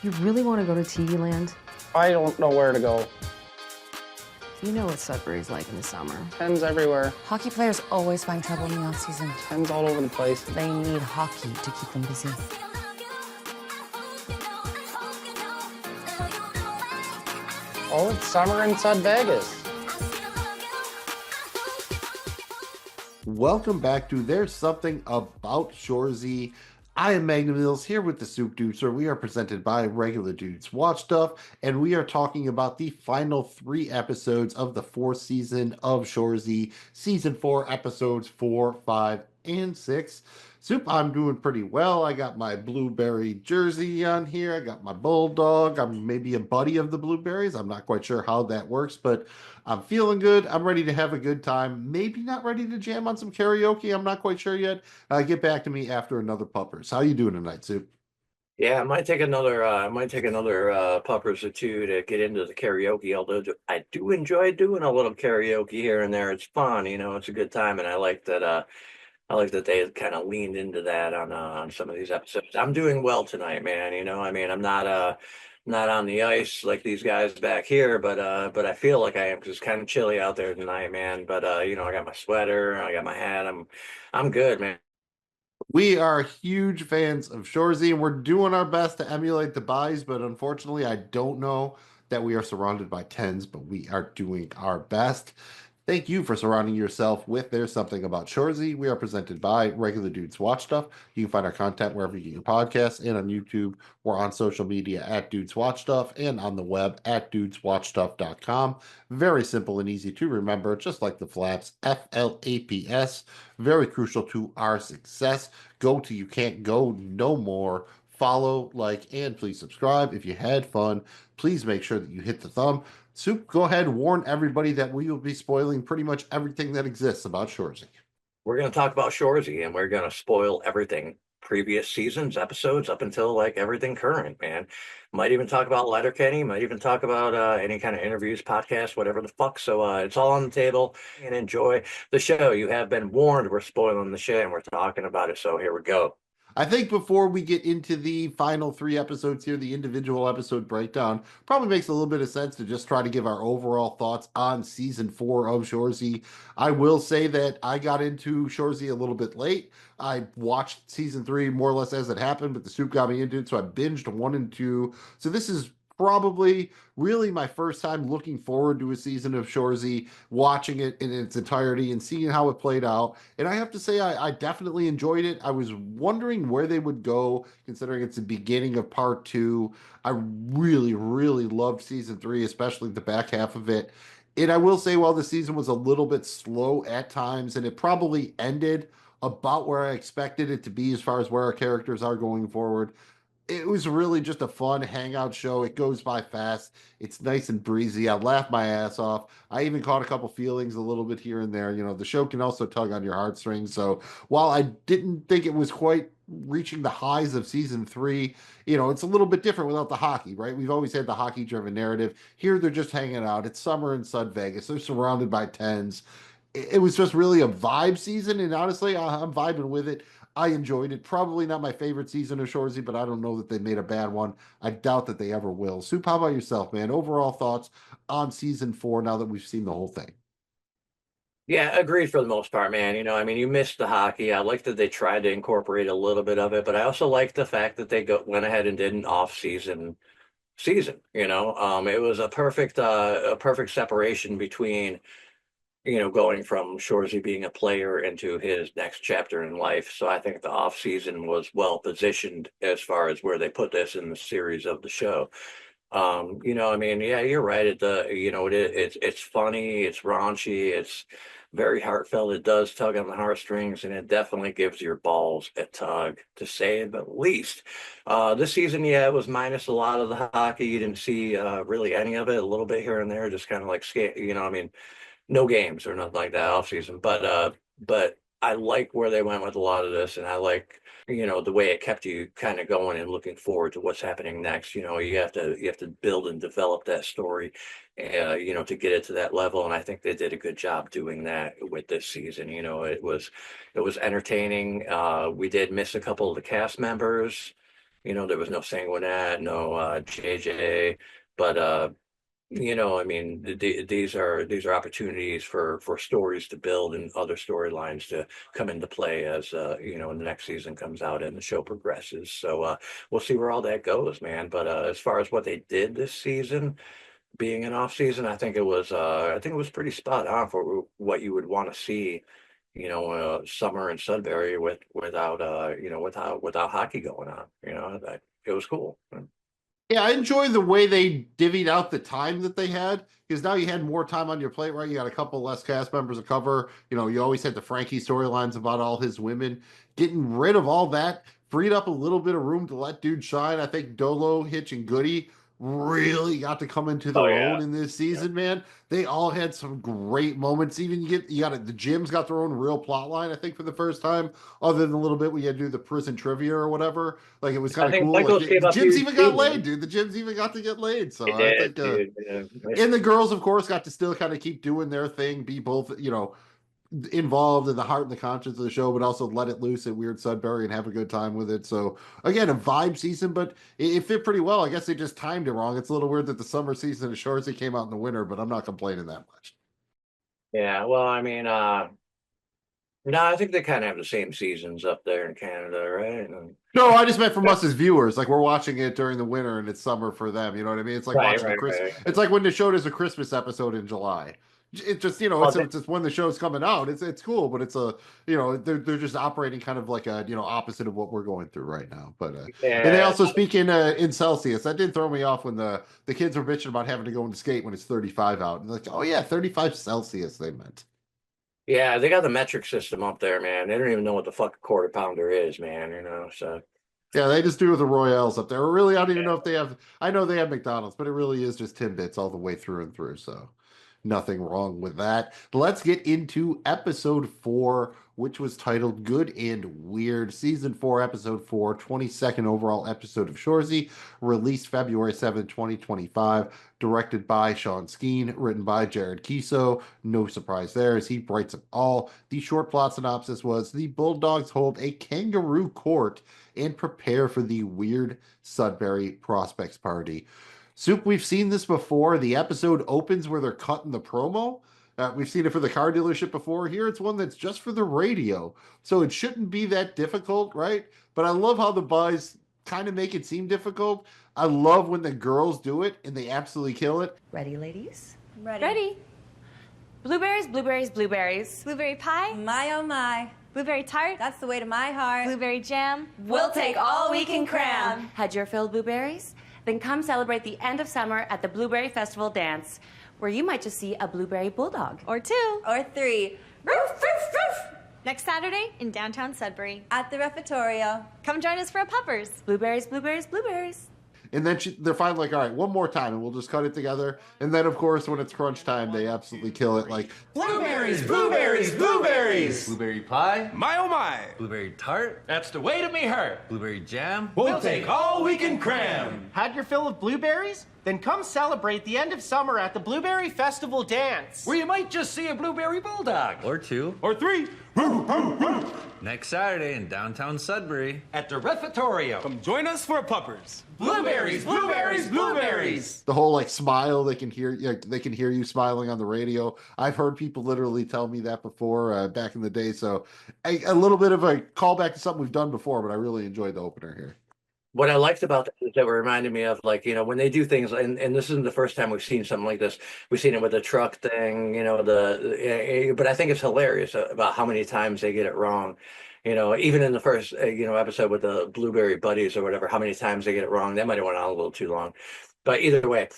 You really want to go to TV Land? I don't know where to go. You know what Sudbury's like in the summer. Pens everywhere. Hockey players always find trouble in the off-season. Pens all over the place. They need hockey to keep them busy. Oh, it's summer in Sud Vegas. Welcome back to There's Something About Shoresy. I am Magnum Mills here with the Soupdeucer. We are presented by Regular Dudes Watch Stuff, and we are talking about the final 3 episodes of the 4th season of Shoresy Season 4, episodes 4, 5, and 6. Soup, I'm doing pretty well. I got my blueberry jersey on here. I got my bulldog. I'm maybe a buddy of the blueberries. I'm not quite sure how that works, but I'm feeling good. I'm ready to have a good time. Maybe not ready to jam on some karaoke. I'm not quite sure yet. Get back to me after another puppers. How you doing tonight, Soup? Yeah, I might take another puppers or two to get into the karaoke. Although I do enjoy doing a little karaoke here and there. It's fun, it's a good time, and I like that they kind of leaned into that on some of these episodes. I'm doing well tonight, man. I'm not on the ice like these guys back here, but I feel like I am because it's kind of chilly out there tonight, man. But I got my sweater, I got my hat. I'm good, man. We are huge fans of Shoresy, and we're doing our best to emulate the buys, but unfortunately, I don't know that we are surrounded by tens, but we are doing our best. Thank you for surrounding yourself with There's Something About Shoresy. We are presented by Regular Dudes Watch Stuff. You can find our content wherever you get your podcasts and on YouTube. We're on social media at Dudes Watch Stuff and on the web at dudeswatchstuff.com. Very simple and easy to remember, just like the flaps, FLAPS. Very crucial to our success. Go to You Can't Go No More. Follow, like, and please subscribe. If you had fun, please make sure that you hit the thumb. Soup, go ahead, warn everybody that we will be spoiling pretty much everything that exists about Shoresy. We're going to talk about Shoresy, and we're going to spoil everything. Previous seasons, episodes, up until like everything current, man. Might even talk about Letterkenny, might even talk about any kind of interviews, podcasts, whatever the fuck. So it's all on the table, and enjoy the show. You have been warned. We're spoiling the shit, and we're talking about it. So here we go. I think before we get into the final 3 episodes here, the individual episode breakdown, probably makes a little bit of sense to just try to give our overall thoughts on season 4 of Shoresy. I will say that I got into Shoresy a little bit late. I watched season 3 more or less as it happened, but the Soup got me into it, so I binged 1 and 2. So this is probably really my first time looking forward to a season of Shoresy, watching it in its entirety and seeing how it played out. And I have to say, I definitely enjoyed it. I was wondering where they would go, considering it's the beginning of part 2. I really, really loved season 3, especially the back half of it. And I will say, while the season was a little bit slow at times, and it probably ended about where I expected it to be as far as where our characters are going forward, it was really just a fun hangout show. It goes by fast. It's nice and breezy. I laughed my ass off. I even caught a couple feelings a little bit here and there. The show can also tug on your heartstrings. So while I didn't think it was quite reaching the highs of season 3, it's a little bit different without the hockey, right? We've always had the hockey driven narrative. Here they're just hanging out. It's summer in Sud Vegas. They're surrounded by tens. It was just really a vibe season. And honestly, I'm vibing with it. I enjoyed it. Probably not my favorite season of Shoresy, but I don't know that they made a bad one. I doubt that they ever will. Soup, how about yourself, man? Overall thoughts on season 4 now that we've seen the whole thing? Yeah, agreed for the most part, man. You missed the hockey. I like that they tried to incorporate a little bit of it, but I also like the fact that they went ahead and did an off-season. It was a perfect separation between going from Shoresy being a player into his next chapter in life. So I think the off season was well positioned as far as where they put this in the series of the show. Yeah, you're right. It's funny, it's raunchy, it's very heartfelt. It does tug on the heartstrings, and it definitely gives your balls a tug, to say the least. This season, yeah, it was minus a lot of the hockey. You didn't see really any of it. A little bit here and there, just kind of like skate. No games or nothing like that off season. But I like where they went with a lot of this, and I like the way it kept you kind of going and looking forward to what's happening next. You have to build and develop that story, to get it to that level. And I think they did a good job doing that with this season. It was entertaining. We did miss a couple of the cast members. There was no Sanguinet, no JJ, but I mean, these are opportunities for stories to build and other storylines to come into play as when the next season comes out and the show progresses. So we'll see where all that goes, man. But as far as what they did this season, being an off season, I think it was pretty spot on for what you would want to see. Summer in Sudbury without hockey going on. It was cool. Yeah, I enjoy the way they divvied out the time that they had because now you had more time on your plate, right? You got a couple less cast members to cover. You always had the Frankie storylines about all his women. Getting rid of all that freed up a little bit of room to let dude shine. I think Dolo, Hitch, and Goody really got to come into their own in this season, man. They all had some great moments. Even the gyms got their own real plot line, I think, for the first time, other than a little bit we had to do the prison trivia or whatever. Like it was kind of cool. Like, the gyms even got laid, dude. The gyms even got to get laid. So I think and the girls, of course, got to still kind of keep doing their thing, be both, involved in the heart and the conscience of the show, but also let it loose at Weird Sudbury and have a good time with it. So again, a vibe season, but it fit pretty well. I guess they just timed it wrong. It's a little weird that the summer season of Shoresy came out in the winter, but I'm not complaining that much. Yeah, well, I mean, no, I think they kind of have the same seasons up there in Canada, right? No, I just meant from us as viewers. Like we're watching it during the winter and it's summer for them. You know what I mean? It's like watching a Christmas. Right. It's like when the show does a Christmas episode in July. It's just it's just when the show's coming out. It's cool, but it's they're just operating kind of like a opposite of what we're going through right now. But and they also speak in Celsius. That did throw me off when the kids were bitching about having to go and skate when it's 35 out. And like, oh yeah, 35 Celsius they meant. Yeah, they got the metric system up there, man. They don't even know what the fuck a quarter pounder is, man. So. Yeah, they just do the Royales up there. Really, I don't even know if they have. I know they have McDonald's, but it really is just Timbits all the way through and through. So. Nothing wrong with that. Let's get into episode 4, which was titled Good and Weird. Season 4, episode 4, 22nd overall episode of Shoresy, released February 7th, 2025, directed by Sean Skeen, written by Jared Kiso. No surprise there as he writes it all. The short plot synopsis was the Bulldogs hold a kangaroo court and prepare for the Weird Sudbury Prospects Party. Soup, we've seen this before. The episode opens where they're cutting the promo. We've seen it for the car dealership before. Here it's one that's just for the radio. So it shouldn't be that difficult, right? But I love how the boys kind of make it seem difficult. I love when the girls do it and they absolutely kill it. Ready, ladies? Ready. Blueberries, blueberries, blueberries. Blueberry pie? My oh my. Blueberry tart? That's the way to my heart. Blueberry jam? We'll take all we can cram. Had your fill of blueberries? Then come celebrate the end of summer at the Blueberry Festival Dance, where you might just see a blueberry bulldog. Or 2. Or 3. Roof, roof, roof. Next Saturday in downtown Sudbury. At the Refectorio. Come join us for a puppers. Blueberries, blueberries, blueberries. And then they're finally like, all right, one more time, and we'll just cut it together. And then, of course, when it's crunch time, they absolutely kill it. Like, blueberries, blueberries, blueberries. Blueberry pie. My oh my. Blueberry tart. That's the way to me heart. Blueberry jam. We'll take all we can cram. Had your fill of blueberries? Then come celebrate the end of summer at the Blueberry Festival Dance, where you might just see a blueberry bulldog. Or 2. Or 3. Next Saturday in downtown Sudbury. At the Refectorio. Come join us for a puppers. Blueberries, blueberries, blueberries. The whole smile, they can hear you smiling on the radio. I've heard people literally tell me that before back in the day. So a little bit of a callback to something we've done before, but I really enjoyed the opener here. What I liked about that is that it reminded me of when they do things, and this isn't the first time we've seen something like this. We've seen it with the truck thing, but I think it's hilarious about how many times they get it wrong. Even in the first, episode with the Blueberry Buddies or whatever, how many times they get it wrong. That might have went on a little too long, but either way,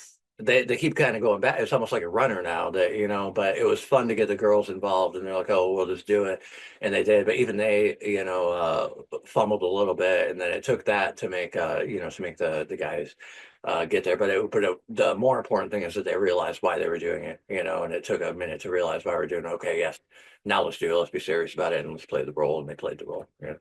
they keep kind of going back. It's almost like a runner now but it was fun to get the girls involved and they're like, oh, we'll just do it. And they did, but even they, fumbled a little bit. And then it took that to make, to make the guys get there. But the more important thing is that they realized why they were doing it, and it took a minute to realize why we're doing it. Okay, yes, now let's do it. Let's be serious about it and let's play the role. And they played the role. Yeah.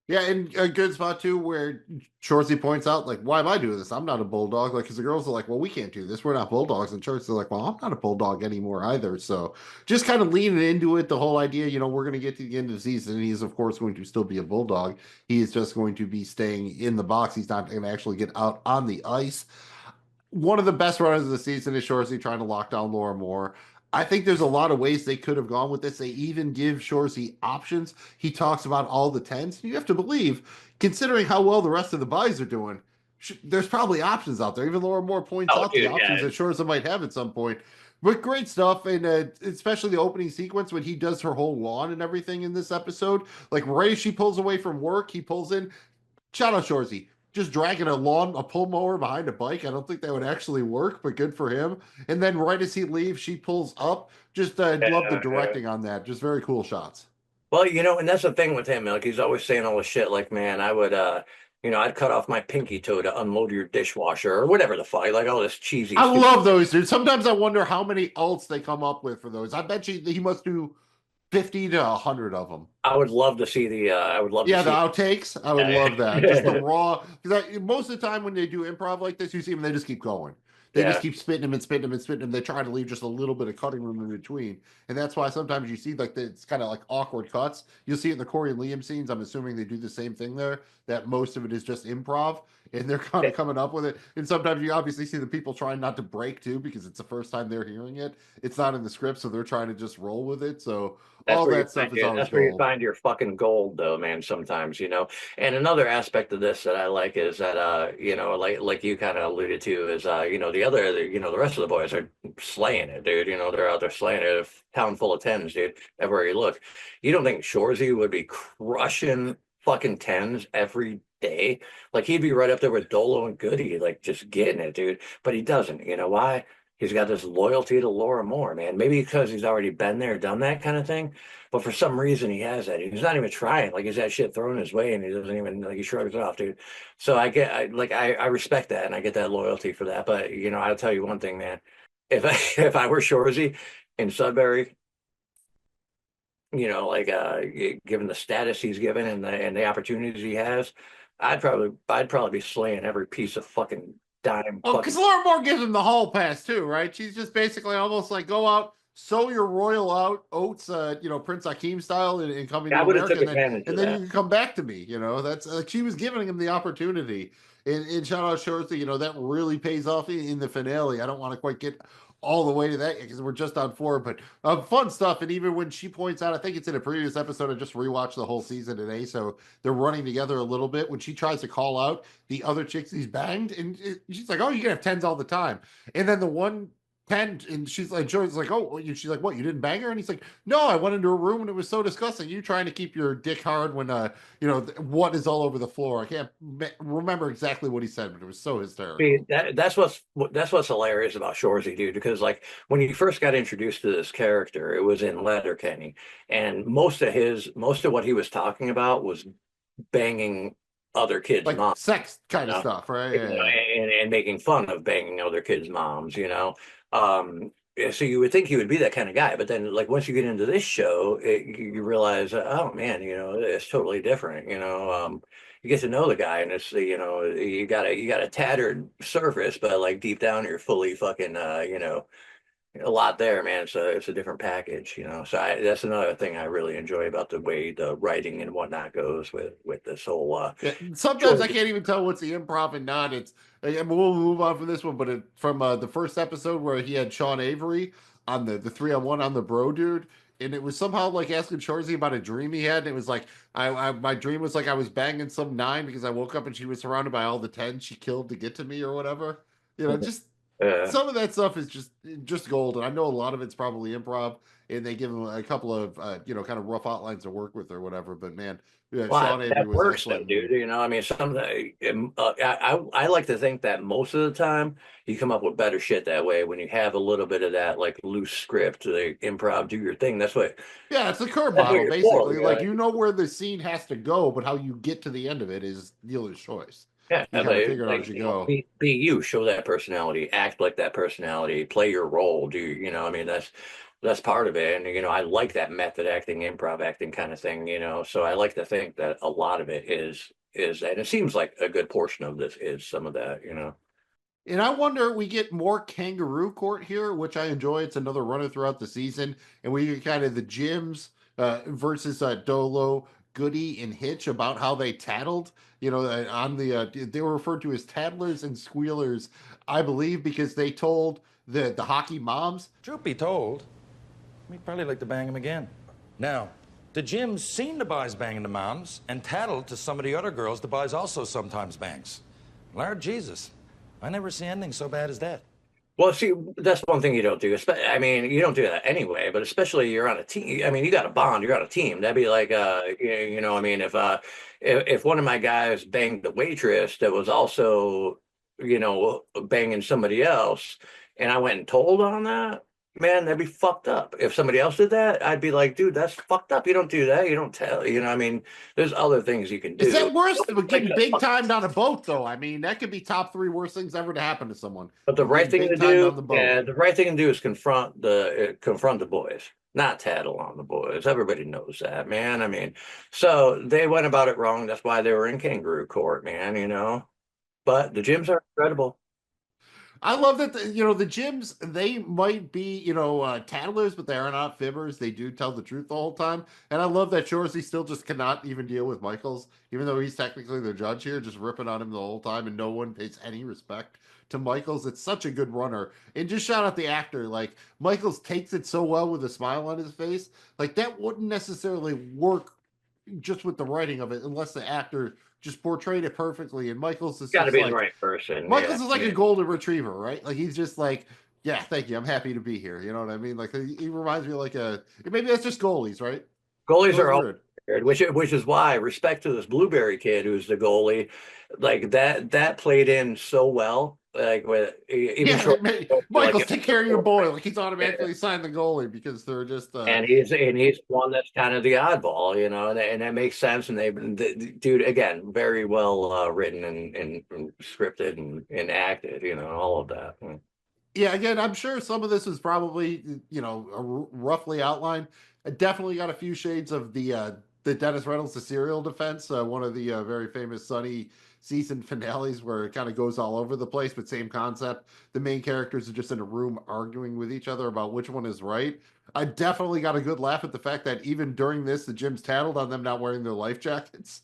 Yeah, and a good spot too where Shoresy points out, like, why am I doing this? I'm not a bulldog. Like, because the girls are like, well, we can't do this. We're not bulldogs. And Shoresy's like, well, I'm not a bulldog anymore either. So just kind of leaning into it, the whole idea, we're going to get to the end of the season. And he's, of course, going to still be a bulldog. He is just going to be staying in the box. He's not going to actually get out on the ice. One of the best runners of the season is Shoresy trying to lock down Laura Moore. I think there's a lot of ways they could have gone with this. They even give Shoresy options. He talks about all the tens. You have to believe, considering how well the rest of the buys are doing, there's probably options out there. Even Laura Moore points out the options that Shoresy might have at some point. But great stuff, and especially the opening sequence when he does her whole lawn and everything in this episode. Like right as she pulls away from work, he pulls in. Shout out Shoresy. Just dragging a pull mower behind a bike. I don't think that would actually work, but good for him. And then right as he leaves, she pulls up. Just love the directing on that. Just very cool shots. Well, and that's the thing with him. Like he's always saying all this shit. Like, man, I would, I'd cut off my pinky toe to unload your dishwasher or whatever the fuck. Like all this cheesy. I love those, dude. Sometimes I wonder how many alts they come up with for those. I bet you he must do 50 to 100 of them. I would love to see the. I would love. Yeah, to see the outtakes. I would love that. Just the raw. Because most of the time when they do improv like this, you see them. They just keep going. They just keep spitting them and spitting them and spitting them. They try to leave just a little bit of cutting room in between, and that's why sometimes you see it's kind of like awkward cuts. You'll see it in the Corey and Liam scenes. I'm assuming they do the same thing there. That most of it is just improv, and they're kind of coming up with it. And sometimes you obviously see the people trying not to break too, because it's the first time they're hearing it. It's not in the script, so they're trying to just roll with it. So all that stuff is always that's where you find your fucking gold, though, man. Sometimes, And another aspect of this that I like is that, like you kind of alluded to, is the rest of the boys are slaying it, dude. They're out there slaying it. A town full of tens, dude. Everywhere you look, you don't think Shoresy would be crushing fucking tens every day? Like he'd be right up there with Dolo and Goody, like just getting it, dude. But he doesn't. You know why? He's got this loyalty to Laura Moore, man. Maybe because he's already been there, done that kind of thing. But for some reason, he has that. He's not even trying. Like he's had shit thrown his way, and he doesn't even he shrugs it off, dude. So I respect that, and I get that loyalty for that. But I'll tell you one thing, man. If I were Shoresy in Sudbury, given the status he's given and the opportunities he has, I'd probably be slaying every piece of fucking dime. Oh, because Laura Moore gives him the hall pass too, right? She's just basically almost like, go out, sow your royal oats, Prince Hakeem style, and come into America, and then you can come back to me. That's like she was giving him the opportunity. And shout out Shoresy, that really pays off in the finale. I don't want to quite get all the way to that because we're just on 4, but fun stuff. And even when she points out, I think it's in a previous episode, I just rewatched the whole season today, so they're running together a little bit. When she tries to call out the other chicks he's banged, and she's like, oh, you can have tens all the time. And then the one 10, and she's like, Joey's like, oh, she's like, what, you didn't bang her? And he's like, no, I went into a room and it was so disgusting. You trying to keep your dick hard when what is all over the floor. I can't remember exactly what he said, but it was so hysterical. That's what's hilarious about Shoresy, dude, because like when he first got introduced to this character, it was in Letterkenny, and most of what he was talking about was banging other kids' like moms, sex kind of stuff, right? And making fun of banging other kids' moms, so you would think he would be that kind of guy, but then like once you get into this show, you realize, oh man, it's totally different. You get to know the guy, and it's you got a tattered surface, but like deep down you're fully fucking a lot there, man. It's a different package, So that's another thing I really enjoy about the way the writing and whatnot goes with this whole. Sometimes I can't even tell what's the improv and not. We'll move on from this one, but from the first episode where he had Sean Avery on the 3-on-1 on the bro dude, and it was somehow like asking Shoresy about a dream he had, and it was like my dream was like I was banging some 9 because I woke up and she was surrounded by all the 10 she killed to get to me or whatever. Just. Some of that stuff is just gold, and I know a lot of it's probably improv, and they give him a couple of kind of rough outlines to work with or whatever. But man, Sean Avery was excellent, dude. I like to think that most of the time you come up with better shit that way when you have a little bit of that like loose script, the improv, do your thing. That's what. Yeah, it's a curve bottle basically. Like where the scene has to go, but how you get to the end of it is dealer's choice. Yeah, you gotta figure out as you go. Be you, show that personality, act like that personality, play your role. That's that's part of it. And, I like that method acting, improv acting kind of thing, so I like to think that a lot of it is, and it seems like a good portion of this is some of that, And I wonder, we get more kangaroo court here, which I enjoy. It's another runner throughout the season. And we get kind of the gyms versus Dolo, Goody, and Hitch about how they tattled. On they were referred to as tattlers and squealers, I believe, because they told the hockey moms. Truth be told, we'd probably like to bang him again. Now, the gyms seen the boys banging the moms and tattled to some of the other girls the boys also sometimes bangs. Lord Jesus. I never see anything so bad as that. Well, see, that's one thing you don't do. I mean, you don't do that anyway, but especially you're on a team. I mean, you got a bond, you're on a team. That'd be like, I mean, if one of my guys banged the waitress that was also, banging somebody else, and I went and told on that, man, that'd be fucked up. If somebody else did that, I'd be like, dude, that's fucked up. You don't do that. You don't tell. I mean, there's other things you can do. Is that worse than getting big timed on a boat, though? I mean, that could be top 3 worst things ever to happen to someone. But the right thing to do, the right thing to do is confront the boys, not tattle on the boys. Everybody knows that, man. I mean, so they went about it wrong. That's why they were in kangaroo court, man. But the gyms are incredible. I love that, the gyms, they might be, tattlers, but they are not fibbers. They do tell the truth the whole time. And I love that Shoresy still just cannot even deal with Michaels, even though he's technically the judge here, just ripping on him the whole time, and no one pays any respect to Michaels. It's such a good runner. And just shout out the actor. Like, Michaels takes it so well with a smile on his face. Like, that wouldn't necessarily work just with the writing of it unless the actor just portrayed it perfectly. And Michaels is got to be the right person. Michaels is like a golden retriever, right? Like, he's just like, yeah, thank you, I'm happy to be here. You know what I mean? Like, he reminds me of like maybe that's just goalies, right? Goalies are all weird, which is why, respect to this Blueberry kid who's the goalie, like that played in so well. Like, with Michaels, take care of your boy. Like, he's automatically signed the goalie because they're just and he's one that's kind of the oddball, and that makes sense. And dude, again, very well written and scripted and acted, all of that. Yeah, again, I'm sure some of this is probably roughly outlined. I definitely got a few shades of the Dennis Reynolds, the serial defense, one of the very famous Sunny season finales where it kind of goes all over the place, but same concept. The main characters are just in a room arguing with each other about which one is right. I definitely got a good laugh at the fact that even during this, the gym's tattled on them not wearing their life jackets.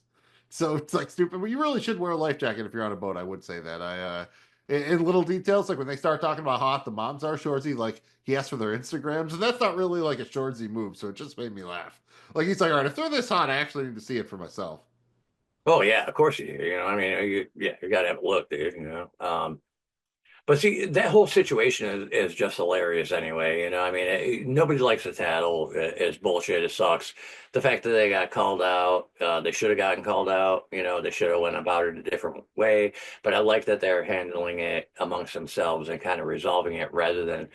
So it's like stupid. But you really should wear a life jacket if you're on a boat. I would say that. In little details, like when they start talking about how hot the moms are, Shoresy, like, he asked for their Instagrams, and that's not really like a Shoresy move, so it just made me laugh. Like, he's like, all right, if they're this hot, I actually need to see it for myself. Oh yeah, of course you do. I mean, you got to have a look, dude. But see, that whole situation is just hilarious anyway. I mean, nobody likes to tattle. It's bullshit. It sucks. The fact that they got called out, they should have gotten called out. They should have went about it a different way. But I like that they're handling it amongst themselves and kind of resolving it rather than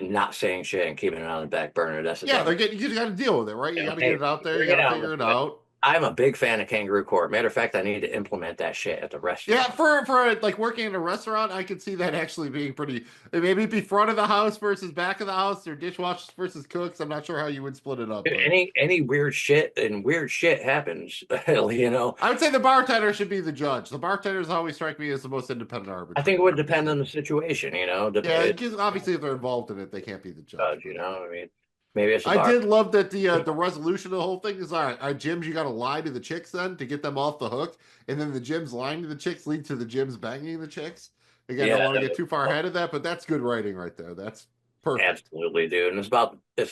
not saying shit and keeping it on the back burner. That's the thing. You got to deal with it, right? You got to get it out there. You got to figure it out. I'm a big fan of kangaroo court. Matter of fact, I need to implement that shit at the restaurant. Yeah, for like working in a restaurant, I could see that actually being pretty. Maybe be front of the house versus back of the house, or dishwashers versus cooks. I'm not sure how you would split it up. Any weird shit happens. I would say the bartender should be the judge. The bartenders always strike me as the most independent arbiter. I think it would depend on the situation. Yeah, because obviously if they're involved in it, they can't be the judge. I mean. Maybe it's I did love that the resolution of the whole thing is all right. Gyms, you got to lie to the chicks then to get them off the hook, and then the gyms lying to the chicks lead to the gyms banging the chicks. Again, I don't want to get too far ahead of that, but that's good writing right there. That's perfect. Absolutely, dude. And it's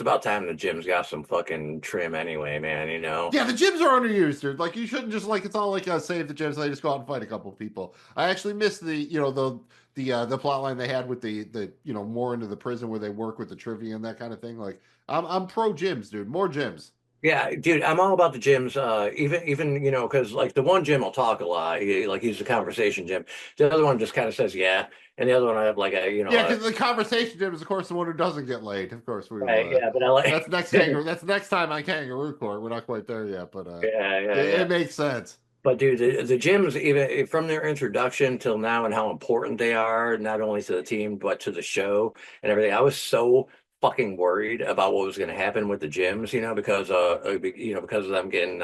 about time the gyms got some fucking trim anyway, man. Yeah, the gyms are underused, dude. Like, you shouldn't just it's all like save the gyms. They just go out and fight a couple of people. I actually missed the plot line they had with the more into the prison where they work with the trivia and that kind of thing. Like, I'm pro gyms, dude. More gyms. Yeah, dude, I'm all about the gyms. Even because like the one gym will talk a lot. He's a conversation gym. The other one just kind of says yeah, and the other one I have like yeah, because the conversation gym is of course the one who doesn't get laid. Of course yeah, but I like that's next time on Kangaroo Court. We're not quite there yet, but it makes sense. But dude, the gyms, even from their introduction till now, and how important they are not only to the team but to the show and everything. I was so fucking worried about what was going to happen with the gyms, because because of them getting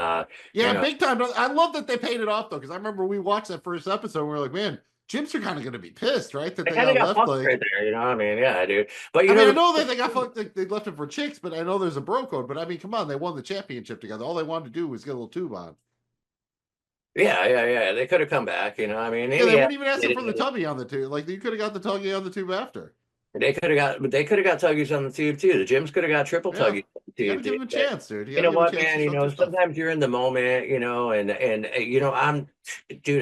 big time. I love that they paid it off though, because I remember we watched that first episode and we were like, man, gyms are kind of going to be pissed, right? That they they kind of got got left fucked right there, I mean, yeah, dude. But I know that they got fucked. They left it for chicks, but I know there's a bro code. But I mean, come on, they won the championship together. All they wanted to do was get a little tube on. Yeah. They could have come back, I mean, Yeah, they wouldn't even ask for the tubby on the tube. Like you could have got the tuggy on the tube after. They could have got tuggies on the tube too. The gyms could have got triple tuggies on the tube. You gotta give them a chance, dude. You know what, man? Sometimes you're in the moment,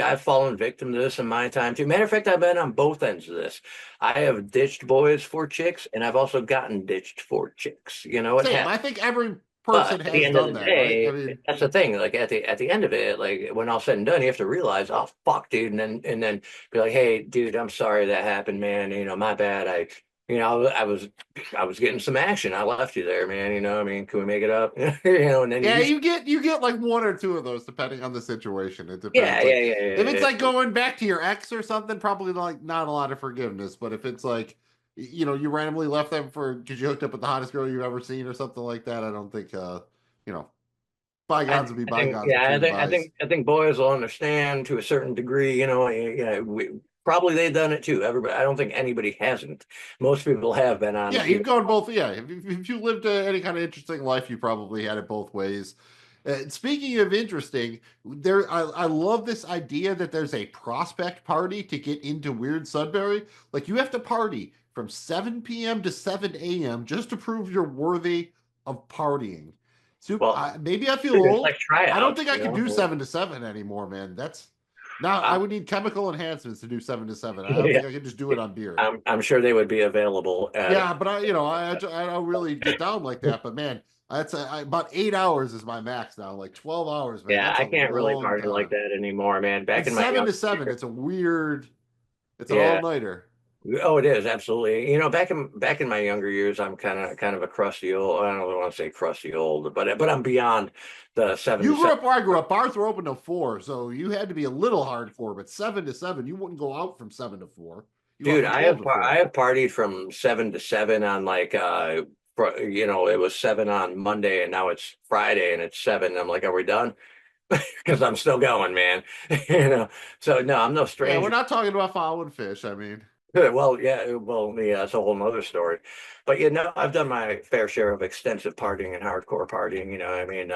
I've fallen victim to this in my time too. Matter of fact, I've been on both ends of this. I have ditched boys for chicks, and I've also gotten ditched for chicks. I think every person at the has end done of the that. day, Right? I mean, that's the thing. Like at the end of it, like when all said and done, you have to realize, oh fuck, dude, and then be like, hey, dude, I'm sorry that happened, man. My bad. I was getting some action. I left you there, man. I mean, can we make it up? And then you get like one or two of those depending on the situation. It depends. Yeah. If it's like going back to your ex or something, probably like not a lot of forgiveness. But if it's like, you randomly left them because you hooked up with the hottest girl you've ever seen or something like that, I don't think bygones will be bygones. I think boys will understand to a certain degree. Probably they've done it too. Everybody, I don't think anybody hasn't. Most people have been on. Yeah, you've gone both. Yeah, if you lived any kind of interesting life, you probably had it both ways. Speaking of interesting, I love this idea that there's a prospect party to get into Weird Sudbury. Like you have to party from 7 p.m. to 7 a.m. just to prove you're worthy of partying. Maybe I feel old. Like I don't think I can do 7 to 7 anymore, man. I would need chemical enhancements to do 7 to 7. I don't think I can just do it on beer. I'm sure they would be available. But I don't really get down like that. But man, that's about 8 hours is my max now. Like 12 hours, man. Yeah, I can't really party like that anymore, man. Back in my 7 to 7, it's a weird. It's an all-nighter. Oh, it is absolutely. Back in my younger years, I'm kind of a crusty old. I don't want to say crusty old, but I'm beyond the 7. You grew up where I grew up. Bars were open till 4, so you had to be a little hardcore. But 7 to 7, you wouldn't go out from 7 to 4. Dude, I have partied from 7 to 7 on like it was 7 on Monday and now it's Friday and it's 7. I'm like, are we done? Because I'm still going, man. So no, I'm no stranger. Yeah, we're not talking about fowl and fish. I mean. Well, yeah, that's a whole nother story. But I've done my fair share of extensive partying and hardcore partying. I mean,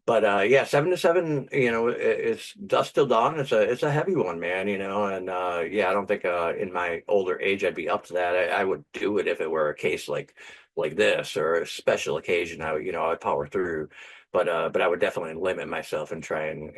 but 7 to 7, it's dusk till dawn. It's a heavy one, man. And I don't think in my older age I'd be up to that. I would do it if it were a case like this or a special occasion. I'd power through. But I would definitely limit myself and try and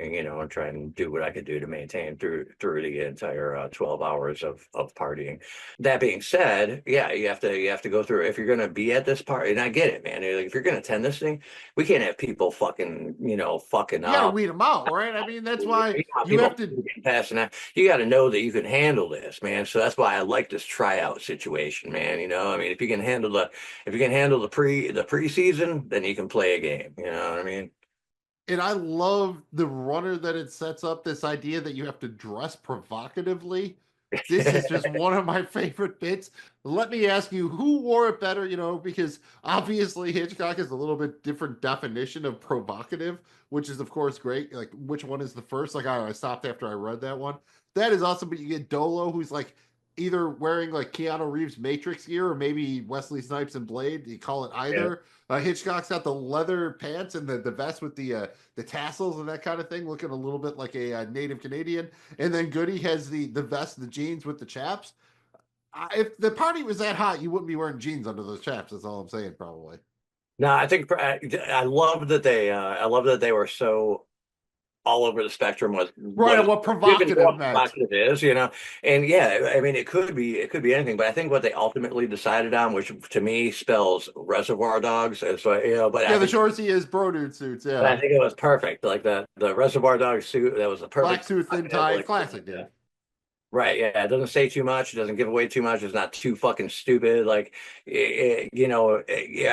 do what I could do to maintain through the entire 12 hours of partying. That being said, yeah, you have to go through if you're gonna be at this party. And I get it, man. Like, if you're gonna attend this thing, we can't have people fucking up. You gotta weed them out, right? I mean, that's why you have to passing out. You got to know that you can handle this, man. So that's why I like this tryout situation, man. I mean, if you can handle the preseason, then you can play a game. You know what I mean? And I love the runner that it sets up, this idea that you have to dress provocatively. This is just one of my favorite bits. Let me ask you, who wore it better? Because obviously Hitchcock has a little bit different definition of provocative, which is of course great. Like, which one is the first? Like, I stopped after I read that one. That is awesome. But you get Dolo, who's like either wearing like Keanu Reeves Matrix gear or maybe Wesley Snipes and Blade. You call it either. Yeah. Hitchcock's got the leather pants and the vest with the tassels and that kind of thing, looking a little bit like a native Canadian. And then Goody has the vest, the jeans with the chaps. If the party was that hot, you wouldn't be wearing jeans under those chaps. That's all I'm saying, probably. No, I think I love that they were so all over the spectrum was right. What provocative is, and yeah, I mean, it could be anything, but I think what they ultimately decided on, which to me spells Reservoir Dogs, is but the Shoresy is bro dude suits. Yeah, I think it was perfect. Like the Reservoir Dogs suit, that was a perfect black suit, thin tie, classic, dude. Right. Yeah. It doesn't say too much. It doesn't give away too much. It's not too fucking stupid. Like, yeah,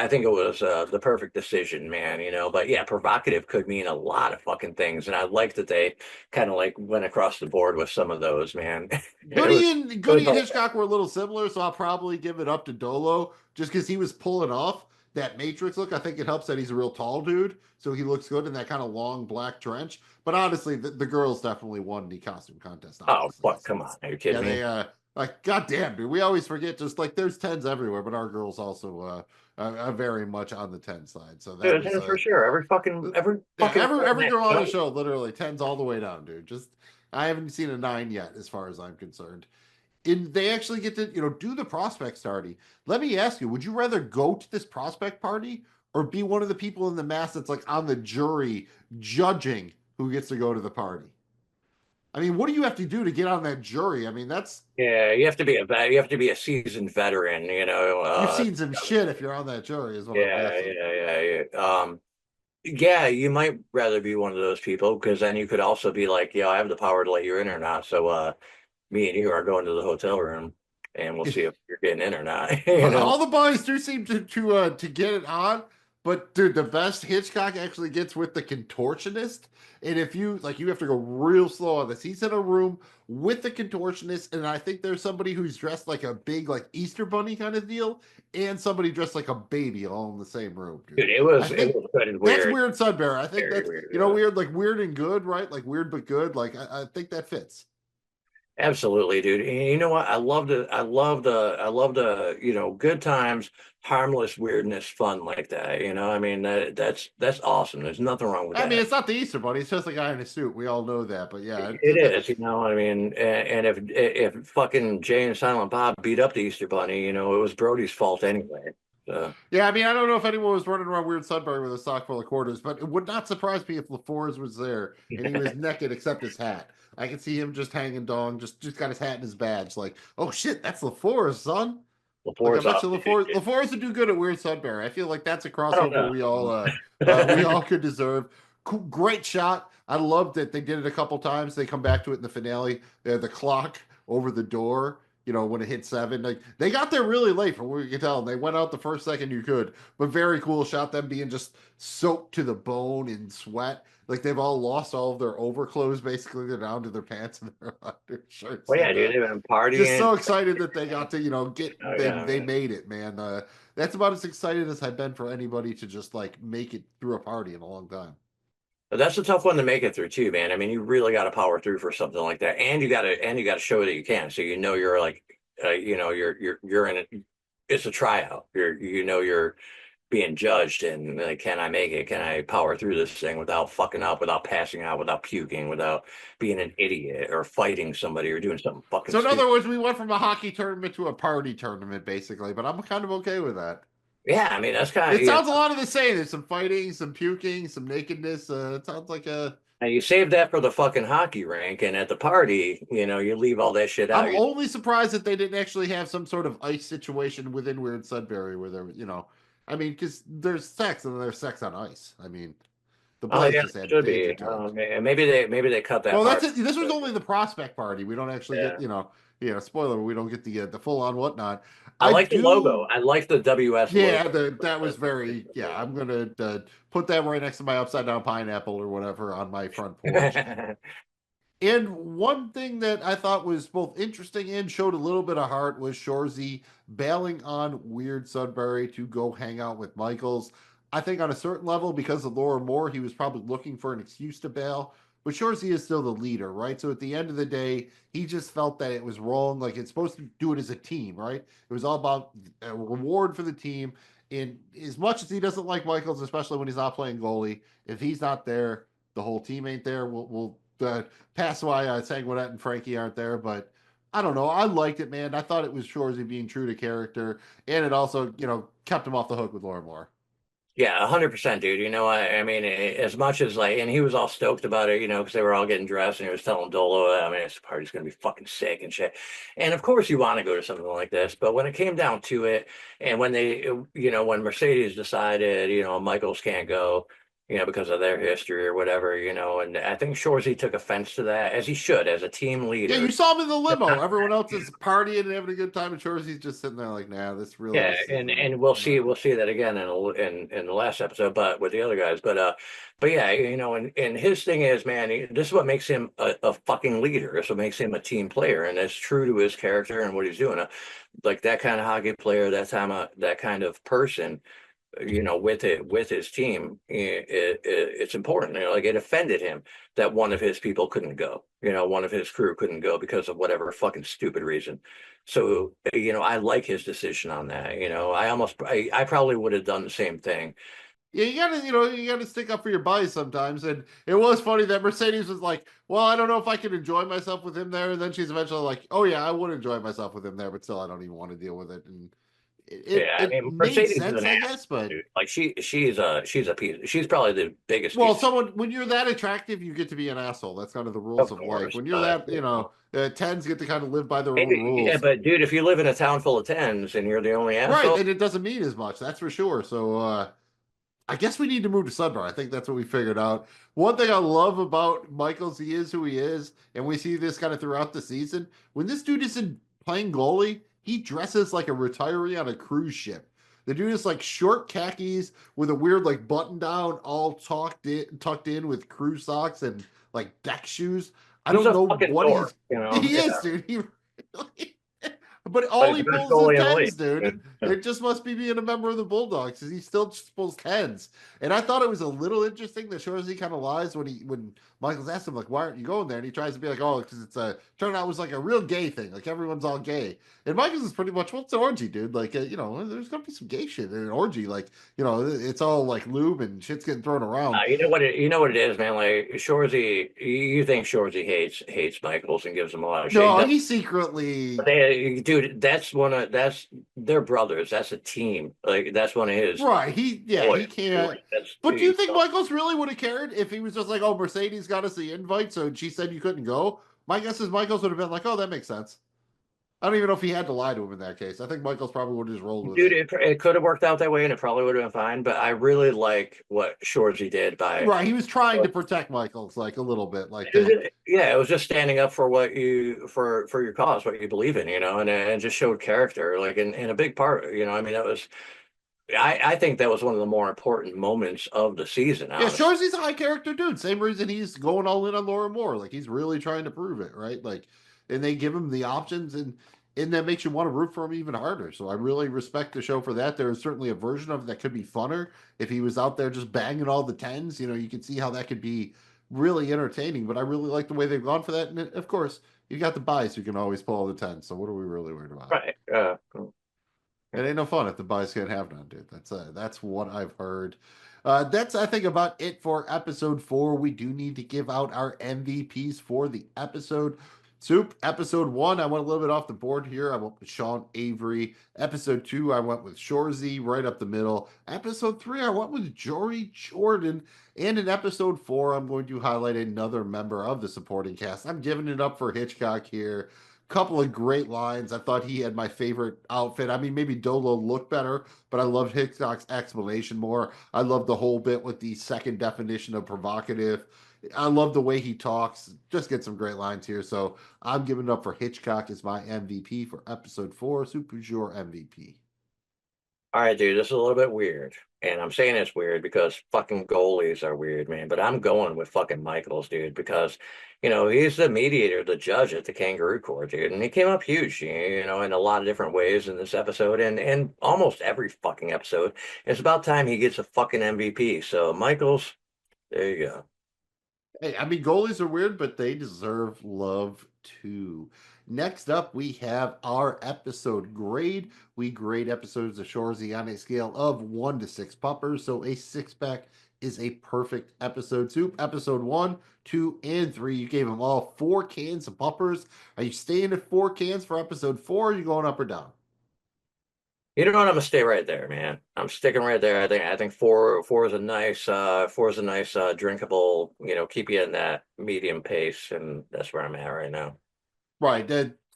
I think it was the perfect decision, man. But yeah, provocative could mean a lot of fucking things. And I like that they kind of like went across the board with some of those, man. Goody and Hitchcock were a little similar, so I'll probably give it up to Dolo just because he was pulling off that Matrix look. I think it helps that he's a real tall dude, so he looks good in that kind of long black trench. But honestly, the girls definitely won the costume contest. Obviously. Oh, fuck, come on. Are you kidding me? They like, goddamn, dude, we always forget. Just like there's 10s everywhere, but our girls also are very much on the 10 side. So that was, for sure. Every girl on the show, literally 10s all the way down, dude. Just I haven't seen a 9 yet, as far as I'm concerned. And they actually get to do the prospect party. Let me ask you, would you rather go to this prospect party or be one of the people in the mass that's like on the jury judging who gets to go to the party? I mean, what do you have to do to get on that jury? I mean, that's you have to be a seasoned veteran. You've seen some shit if you're on that jury, is what I'm guessing. Yeah, you might rather be one of those people because then you could also be like, I have the power to let you in or not. So me and you are going to the hotel room and we'll see if you're getting in or not. All the boys do seem to get it on, but dude, the best Hitchcock actually gets with the contortionist. And if you have to go real slow on this. He's in a room with the contortionist, and I think there's somebody who's dressed like a big like Easter bunny kind of deal, and somebody dressed like a baby all in the same room. Dude, it was kind of weird. That's weird, Sudbury. I think that's weird, weird, like weird and good, right? Like weird but good. Like I think that fits. Absolutely, dude. And you know what? I love the good times, harmless weirdness, fun like that. I mean, that's awesome. There's nothing wrong with that. I mean, it's not the Easter Bunny. It's just a guy in a suit. We all know that. But yeah, it is. I mean, and if fucking Jay and Silent Bob beat up the Easter Bunny, it was Brody's fault anyway. So. Yeah, I mean, I don't know if anyone was running around Weird Sudbury with a sock full of quarters, but it would not surprise me if LaForge was there and he was naked except his hat. I can see him just hanging dong, just got his hat and his badge. Like, oh shit, that's LaForge, son. LaForge would do good at Weird Sudbury. I feel like that's a crossover we all could deserve. Cool, great shot. I loved it. They did it a couple times. They come back to it in the finale. The clock over the door. When it hit 7, like they got there really late from what we can tell. And they went out the first second you could, but very cool shot. Them being just soaked to the bone in sweat. Like they've all lost all of their overclothes. Basically, they're down to their pants and their undershirts. Well, yeah, dude, they've been partying. Just so excited that they got to, they made it, man. That's about as excited as I've been for anybody to just like make it through a party in a long time. But that's a tough one to make it through too, man. I mean, you really got to power through for something like that, and you got to show that you can. So you're like, you're in it. It's a tryout. You're being judged, and like, can I make it? Can I power through this thing without fucking up, without passing out, without puking, without being an idiot or fighting somebody or doing something fucking. So in other words, we went from a hockey tournament to a party tournament, basically. But I'm kind of okay with that. Yeah, I mean, that's kind of... It sounds a lot of the same. There's some fighting, some puking, some nakedness. It sounds like a... Now, you save that for the fucking hockey rink, and at the party, you leave all that shit out. I'm only surprised that they didn't actually have some sort of ice situation within Weird Sudbury where there, I mean, because there's sex, and there's sex on ice. I mean, the boys just had danger talk. Maybe they cut that. Well, that's it. This was only the prospect party. We don't actually get, spoiler, we don't get the full on whatnot. I like the logo. I like the WS logo. Yeah, that was very, I'm going to put that right next to my upside down pineapple or whatever on my front porch. And one thing that I thought was both interesting and showed a little bit of heart was Shoresy bailing on Weird Sudbury to go hang out with Michaels. I think on a certain level, because of Laura Moore, he was probably looking for an excuse to bail. But Shoresy is still the leader, right? So at the end of the day, he just felt that it was wrong. Like, it's supposed to do it as a team, right? It was all about a reward for the team. And as much as he doesn't like Michaels, especially when he's not playing goalie, if he's not there, the whole team ain't there. We'll pass why Sanguinet and Frankie aren't there. But I don't know. I liked it, man. I thought it was Shoresy being true to character. And it also, kept him off the hook with Laura Moore. Yeah, 100%, dude. I mean, as much as and he was all stoked about it, because they were all getting dressed and he was telling Dolo, I mean, this party's going to be fucking sick and shit. And of course you want to go to something like this, but when it came down to it, and when when Mercedes decided, Michaels can't go, because of their history or whatever, and I think Shoresy took offense to that, as he should, as a team leader. Yeah, you saw him in the limo. Everyone else is partying and having a good time, and Shoresy's just sitting there like, nah, this really. Yeah, and we'll see that again in the last episode, but with the other guys. But yeah, and his thing is, man, this is what makes him a fucking leader. This is what makes him a team player, and it's true to his character and what he's doing. Like that kind of hockey player, that kind of person. With his team, it's important. Like it offended him that one of his people couldn't go. One of his crew couldn't go because of whatever fucking stupid reason. So I like his decision on that. I probably would have done the same thing. Yeah, you gotta stick up for your buddies sometimes. And it was funny that Mercedes was like, well, I don't know if I can enjoy myself with him there. And then she's eventually like, oh yeah, I would enjoy myself with him there, but still I don't even want to deal with it. And it made Mercedes sense, is an I ass, guess, but dude. Like she's a piece. She's probably the biggest. well, piece. when you're that attractive, you get to be an asshole. That's kind of the rules of life. When you're that, tens get to kind of live by their own rules. Yeah, but dude, if you live in a town full of tens and you're the only asshole, right, then it doesn't mean as much. That's for sure. So I guess we need to move to Sudbury. I think that's what we figured out. One thing I love about Michaels, he is who he is, and we see this kind of throughout the season. When this dude isn't playing goalie, he dresses like a retiree on a cruise ship. The dude is like short khakis with a weird like button down, all tucked in with crew socks and like deck shoes. I don't know what he is, dude. He really, but all he pulls is tens, dude. It just must be being a member of the Bulldogs because he still just pulls tens. And I thought it was a little interesting that Shoresy kind of lies when Michaels asked him like, "Why aren't you going there?" And he tries to be like, "Oh, because it's turned out it was like a real gay thing. Like everyone's all gay." And Michaels is pretty much, well, it's an orgy, dude. Like there's gonna be some gay shit in an orgy. Like it's all like lube and shit's getting thrown around. You know what it is, man. Like Shoresy, you think Shoresy hates Michaels and gives him a lot of shit. No, he secretly. Dude, that's they're brothers. That's a team. Like that's one of his. Right. He can't. But do you think Michaels really would have cared if he was just like, oh, Mercedes got us the invite, so she said you couldn't go? My guess is Michaels would have been like, oh, that makes sense. I don't even know if he had to lie to him in that case. I think Michaels probably would have just rolled with it. Dude, it could have worked out that way, and it probably would have been fine. But I really like what Shoresy did by. Right, he was trying to protect Michaels like a little bit, like yeah, it was just standing up for what for your cause, what you believe in, and just showed character, like in a big part, I mean, that was. I think that was one of the more important moments of the season. Honestly. Yeah, Shoresy's a high character dude. Same reason he's going all in on Laura Moore. Like he's really trying to prove it, right? Like, and they give him the options, and that makes you want to root for him even harder. So I really respect the show for that. There is certainly a version of it that could be funner if he was out there just banging all the tens. You can see how that could be really entertaining. But I really like the way they've gone for that. And of course, you got the buys who can always pull all the tens. So what are we really worried about? Right. It ain't no fun if the buys can't have none, dude. That's what I've heard. That's, I think, about it for episode 4. We do need to give out our MVPs for the episode. Soup, episode 1, I went a little bit off the board here. I went with Sean Avery. Episode 2, I went with Shoresy, right up the middle. Episode 3, I went with Jory Jordan. And in episode 4, I'm going to highlight another member of the supporting cast. I'm giving it up for Hitchcock here. Couple of great lines. I thought he had my favorite outfit. I mean, maybe Dolo looked better, but I loved Hitchcock's explanation more. I love the whole bit with the second definition of provocative. I love the way he talks. Just get some great lines here. So I'm giving it up for Hitchcock as my MVP for episode 4. Soupdeucer MVP. All right, dude, this is a little bit weird. And I'm saying it's weird because fucking goalies are weird, man. But I'm going with fucking Michaels, dude, because, he's the mediator, the judge at the Kangaroo Court, dude. And he came up huge, in a lot of different ways in this episode and almost every fucking episode. It's about time he gets a fucking MVP. So, Michaels, there you go. Hey, I mean, goalies are weird, but they deserve love too. Next up, we have our episode grade. We grade episodes of Shoresy on a scale of 1 to 6 puppers. So a 6-pack is a perfect episode. Soup, episode 1, 2, and 3. You gave them all 4 cans of puppers. Are you staying at 4 cans for episode 4? Or are you going up or down? You know what? I'm gonna stay right there, man. I'm sticking right there. I think four is a nice drinkable. Keep you in that medium pace, and that's where I'm at right now. Right.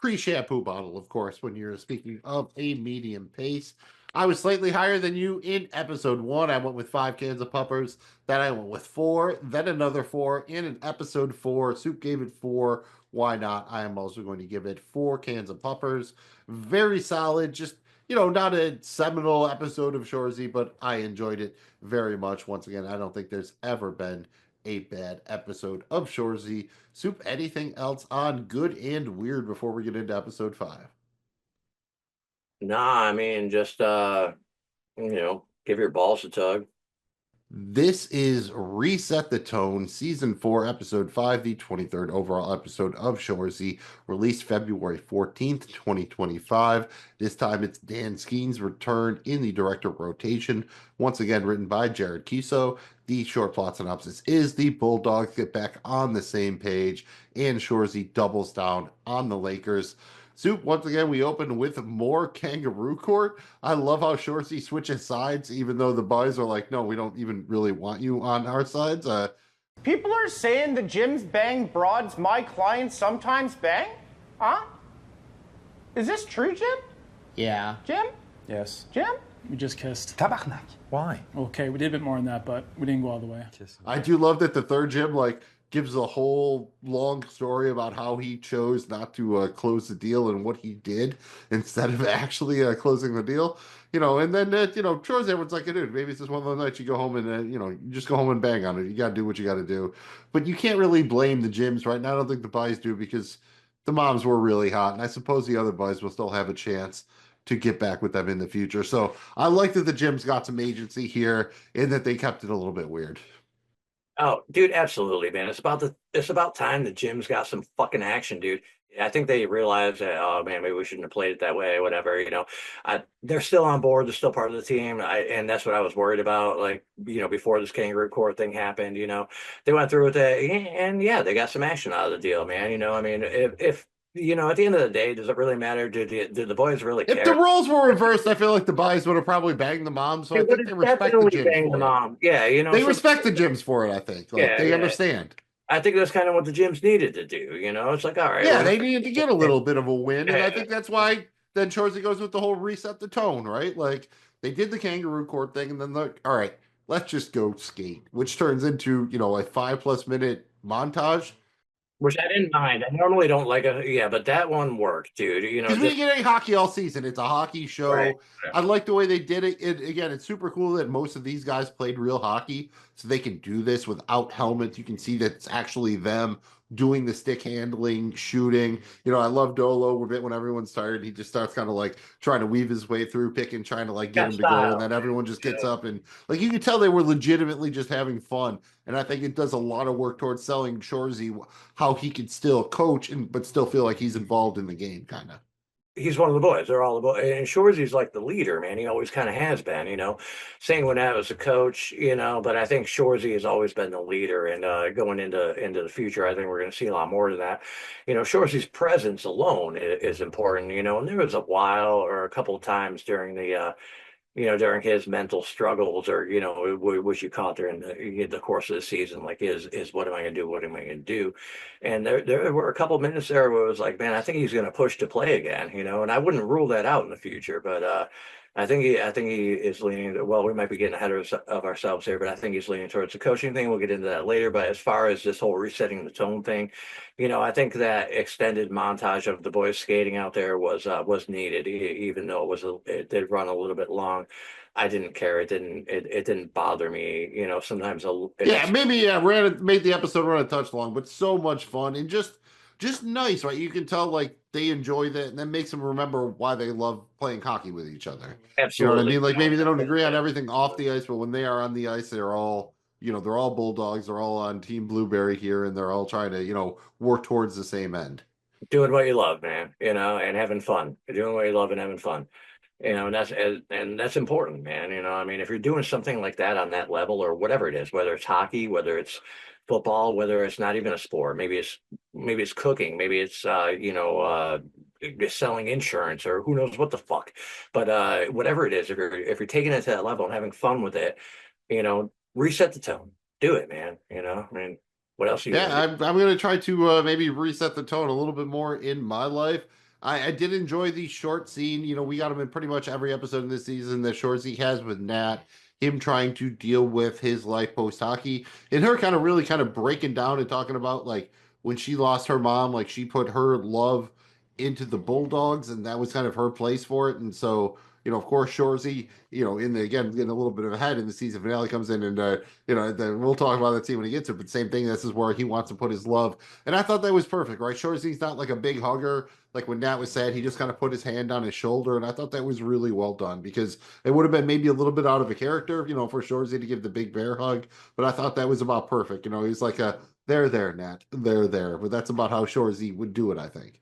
pre-shampoo bottle, of course, when you're speaking of a medium pace. I was slightly higher than you in episode 1. I went with 5 cans of puppers. Then I went with 4, then another 4. In episode 4, Soup gave it 4. Why not? I am also going to give it 4 cans of puppers. Very solid. Just, not a seminal episode of Shoresy, but I enjoyed it very much. Once again, I don't think there's ever been a bad episode of Shoresy. Soup, anything else on good and weird before we get into episode 5? Nah, I mean, just give your balls a tug. This is Reset the Tone, Season 4, Episode 5, the 23rd overall episode of Shoresy, released February 14th, 2025. This time it's Dan Skeen's return in the director rotation, once again written by Jared Kiso. The short plot synopsis is the Bulldogs get back on the same page, and Shoresy doubles down on the Lakers. Soup, once again, we open with more kangaroo court. I love how Shoresy switches sides, even though the boys are like, no, we don't even really want you on our sides. People are saying the Jim's bang broads my clients sometimes bang? Huh? Is this true, Jim? Yeah. Jim? Yes. Jim? We just kissed. Tabarnak. Why? Okay, we did a bit more than that, but we didn't go all the way. I do love that the third Jim, gives a whole long story about how he chose not to close the deal and what he did instead of actually closing the deal. And then, Troy's everyone's like, dude, maybe it's just one of those nights you go home and, you just go home and bang on it. You got to do what you got to do. But you can't really blame the Jims right now. I don't think the boys do, because the moms were really hot. And I suppose the other boys will still have a chance to get back with them in the future. So I like that the Jims got some agency here and that they kept it a little bit weird. Oh, dude, absolutely, man. It's about time the Jim's got some fucking action, dude. I think they realize that, oh man, maybe we shouldn't have played it that way, whatever. They're still on board. They're still part of the team. And that's what I was worried about. Before this kangaroo court thing happened, they went through with it, and yeah, they got some action out of the deal, man. If at the end of the day, does it really matter? Did the boys really care? If the roles were reversed, I feel like the boys would have probably banged the mom. So I think they respect the Jims for it. Yeah, they respect the Jims for it. I think they understand. I think that's kind of what the Jims needed to do. It's like, all right. Yeah, they needed to get a little bit of a win, and I think that's why then Shoresy goes with the whole reset the tone, right? They did the kangaroo court thing, and then they're all right. Let's just go skate, which turns into a 5+ minute montage. Which I didn't mind. I normally don't like but that one worked, dude. Because we get any hockey all season. It's a hockey show. Right. I like the way they did it. Again, it's super cool that most of these guys played real hockey, so they can do this without helmets. You can see that it's actually them doing the stick handling, shooting. I love Dolo a bit when everyone's tired. He just starts kind of trying to weave his way through, picking, trying to get him to go, and then everyone just gets up and you can tell they were legitimately just having fun. And I think it does a lot of work towards selling Shoresy how he can still coach but still feel like he's involved in the game, kind of. He's one of the boys. They're all the boys. And Shoresy's like the leader, man. He always kind of has been, Saying Winnett was a coach, but I think Shoresy has always been the leader. And going into the future, I think we're going to see a lot more of that. Shoresy's presence alone is important, and there was a while or a couple of times during the during his mental struggles, or what you call it during the course of the season, is what am I going to do? What am I going to do? And there were a couple of minutes there where it was like, man, I think he's going to push to play again, and I wouldn't rule that out in the future, but I think he is leaning. Well, we might be getting ahead of ourselves here, but I think he's leaning towards the coaching thing. We'll get into that later. But as far as this whole resetting the tone thing, I think that extended montage of the boys skating out there was needed, even though it did run a little bit long. I didn't care. It didn't bother me. Sometimes made the episode run a touch long, but so much fun and just nice, right? You can tell they enjoy that, and that makes them remember why they love playing hockey with each other. Absolutely. You know what I mean? Maybe they don't agree on everything off the ice, but when they are on the ice, they're all Bulldogs. They're all on Team Blueberry here, and they're all trying to work towards the same end. Doing what you love, man. And having fun. Doing what you love and having fun. And that's important, man. If you're doing something like that on that level, or whatever it is, whether it's hockey, whether it's football, whether it's not even a sport, maybe it's cooking, maybe it's selling insurance, or who knows what the fuck. But whatever it is, if you're taking it to that level and having fun with it, reset the tone. Do it, man. What else? I'm going to try to maybe reset the tone a little bit more in my life. I did enjoy the short scene. You know, we got him in pretty much every episode in this season that Shoresy has with Nat, him trying to deal with his life post hockey, and her kind of really kind of breaking down and talking about like when she lost her mom, like she put her love into the Bulldogs, and that was kind of her place for it. And so, you know, of course, Shoresy, you know, again, getting a little bit of a head in the season finale comes in, and you know, we'll talk about that scene when he gets to it. But same thing, this is where he wants to put his love, and I thought that was perfect, right? Shoresy's not like a big hugger. Like when Nat was sad, he just kind of put his hand on his shoulder, and I thought that was really well done because it would have been maybe a little bit out of a character, you know, for Shoresy to give the big bear hug. But I thought that was about perfect. You know, he's like a there, Nat, there. But that's about how Shoresy would do it, I think.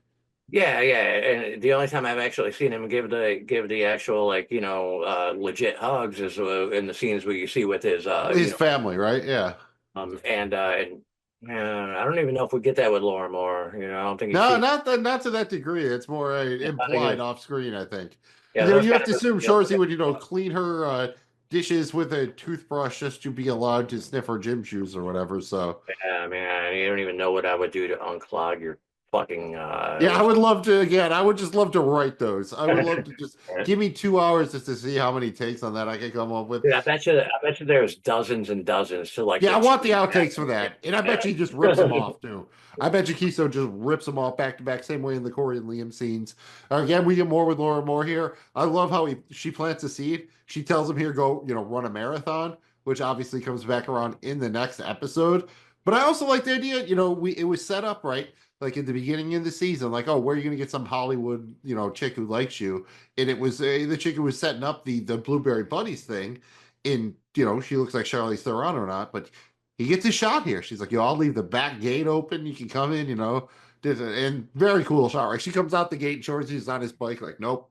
Yeah, and the only time I've actually seen him give the actual like legit hugs is in the scenes where you see with his family, right? Yeah. And I don't even know if we get that with Laura Moore. You know, I don't think. No, not to that degree. It's more implied off screen, I think. Yeah, you have to assume Shoresy would clean her dishes with a toothbrush just to be allowed to sniff her gym shoes or whatever. So yeah, man, you don't even know what I would do to unclog your fucking. I would love to. Again, I would just love to write those. I would love to just give me 2 hours just to see how many takes on that I could come up with. Yeah, I bet you there's dozens and dozens to like. Yeah, I want the outtakes for that, and I bet you he just rips them off too. I bet you Kiso just rips them off back to back, same way in the Corey and Liam scenes. Again, we get more with Laura Moore here. I love how she plants a seed. She tells him here, go, run a marathon, which obviously comes back around in the next episode. But I also like the idea, it was set up right. Like at the beginning of the season, like, oh, where are you going to get some Hollywood, chick who likes you? And it was the chick who was setting up the Blueberry Buddies thing. And, she looks like Charlize Theron or not, but he gets his shot here. She's like, I'll leave the back gate open. You can come in, and very cool shot, right? She comes out the gate and Shoresy's on his bike, like, nope.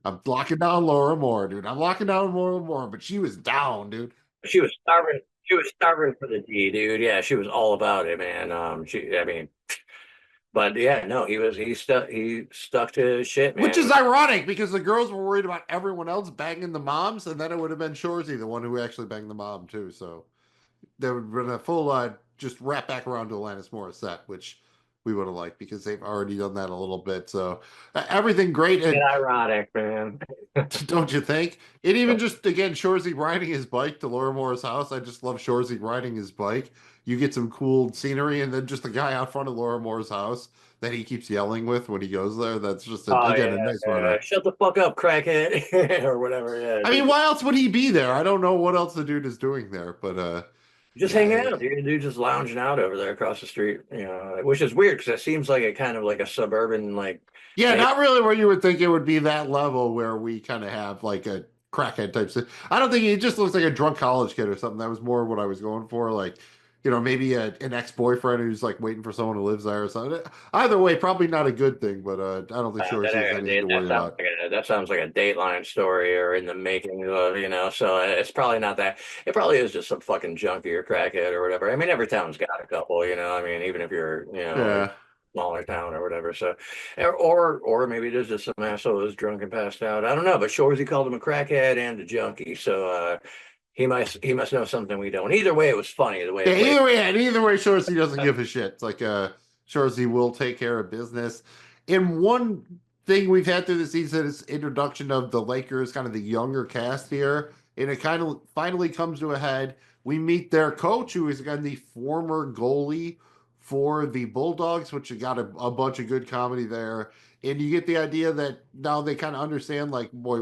I'm locking down Laura Moore, dude. I'm locking down Laura Moore, but she was down, dude. She was starving. She was starving for the D, dude. Yeah, she was all about it, man. But yeah, no, he stuck to his shit, man. Which is ironic because the girls were worried about everyone else banging the moms, and then it would have been Shoresy, the one who actually banged the mom too. So there would have been a full just wrap back around to Alanis Morissette, which we would have liked because they've already done that a little bit. So everything great. And ironic, man. Don't you think? It even just, again, Shoresy riding his bike to Laura Moore's house. I just love Shoresy riding his bike. You get some cool scenery, and then just the guy out front of Laura Moore's house that he keeps yelling with when he goes there. That's just, a nice runner. Shut the fuck up, crackhead, or whatever. Yeah. I mean, why else would he be there? I don't know what else the dude is doing there, but just hanging out, dude. Just lounging out over there across the street, which is weird because it seems like a kind of like a suburban, like. Yeah, not really where you would think it would be that level where we kind of have like a crackhead type. I don't think he just looks like a drunk college kid or something. That was more what I was going for. Like, maybe an ex-boyfriend who's like waiting for someone who lives there or something. Either way, probably not a good thing, but I don't think Shoresy has anything to worry about. That sounds like a Dateline story or in the making, so it's probably not that. It probably is just some fucking junkie or crackhead or whatever. I mean, every town's got a couple, even if you're, smaller town or whatever. So, or maybe there's just some asshole who's drunk and passed out. I don't know, but Shoresy called him a crackhead and a junkie. So, he must know something we don't. Either way, it was funny the way. Either way, Shoresy doesn't give a shit. It's like Shoresy will take care of business. And one thing we've had through the season is introduction of the Lakers, kind of the younger cast here, and it kind of finally comes to a head. We meet their coach, who is again the former goalie for the Bulldogs, which got a bunch of good comedy there. And you get the idea that now they kind of understand, like, boy,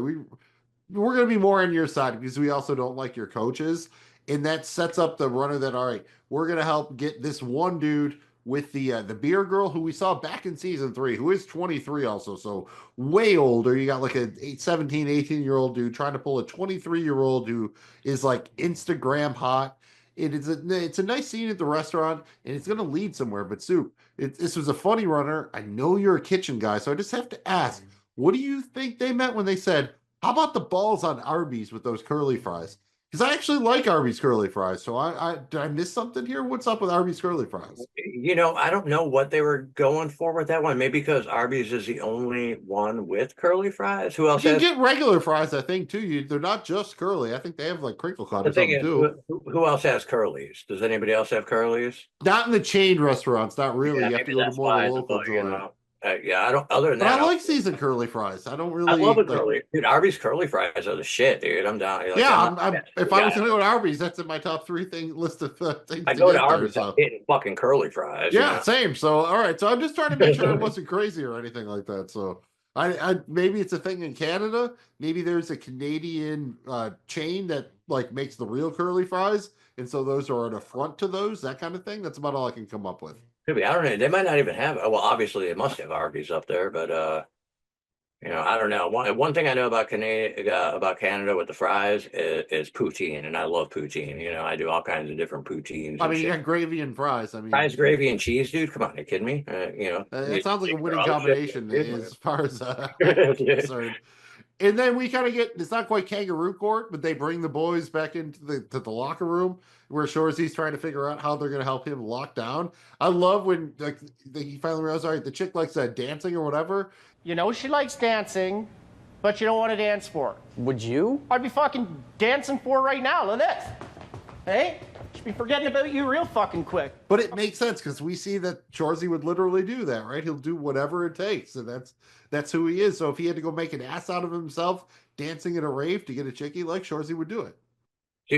we're going to be more on your side because we also don't like your coaches. And that sets up the runner that, all right, we're going to help get this one dude with the beer girl who we saw back in season 3, who is 23 also. So way older. You got like a 17, 18-year-old dude trying to pull a 23-year-old who is like Instagram hot. It's a nice scene at the restaurant, and it's going to lead somewhere. But Soup, this was a funny runner. I know you're a kitchen guy, so I just have to ask, what do you think they meant when they said, how about the balls on Arby's with those curly fries? Because I actually like Arby's curly fries. So did I miss something here? What's up with Arby's curly fries? I don't know what they were going for with that one. Maybe because Arby's is the only one with curly fries. Who else? You get regular fries, I think, too. They're not just curly. I think they have like crinkle cut or something too. Who else has curlies? Does anybody else have curlies? Not in the chain restaurants. Not really. You have to go to more local joint. Yeah, I don't. Other than But that, I like seasoned curly fries. I don't really. I love a like, curly. Dude, Arby's curly fries are the shit, dude. I'm down. Like, yeah, I'm if I was going to go to Arby's, that's in my top 3 list of things I to go to get there. Arby's, I'm So getting fucking curly fries. yeah, same. So all right, so I'm just trying to make sure I wasn't crazy or anything like that. So I maybe it's a thing in Canada. Maybe there's a Canadian chain that like makes the real curly fries, and so those are an affront to those, that kind of thing. That's about all I can come up with. Could be. I don't know. They might not even have. Well, obviously they must have Arby's up there, but I don't know. One thing I know about Canada with the fries is poutine, and I love poutine. I do all kinds of different poutines. I mean, you got gravy and fries. I mean, fries, gravy, and cheese, dude. Come on, you kidding me? it sounds like a winning combination as far as concerned. And then we kind of get, it's not quite kangaroo court, but they bring the boys back into the locker room where Shoresy's trying to figure out how they're going to help him lock down. I love when like he finally realizes, all right, the chick likes dancing or whatever. She likes dancing, but you don't want to dance for her. Would you? I'd be fucking dancing for her right now. Look at this. Hey? She'd be forgetting about you real fucking quick. But it makes sense because we see that Shoresy would literally do that, right? He'll do whatever it takes. And that's who he is. So if he had to go make an ass out of himself dancing at a rave to get a chickie, like Shoresy would do it.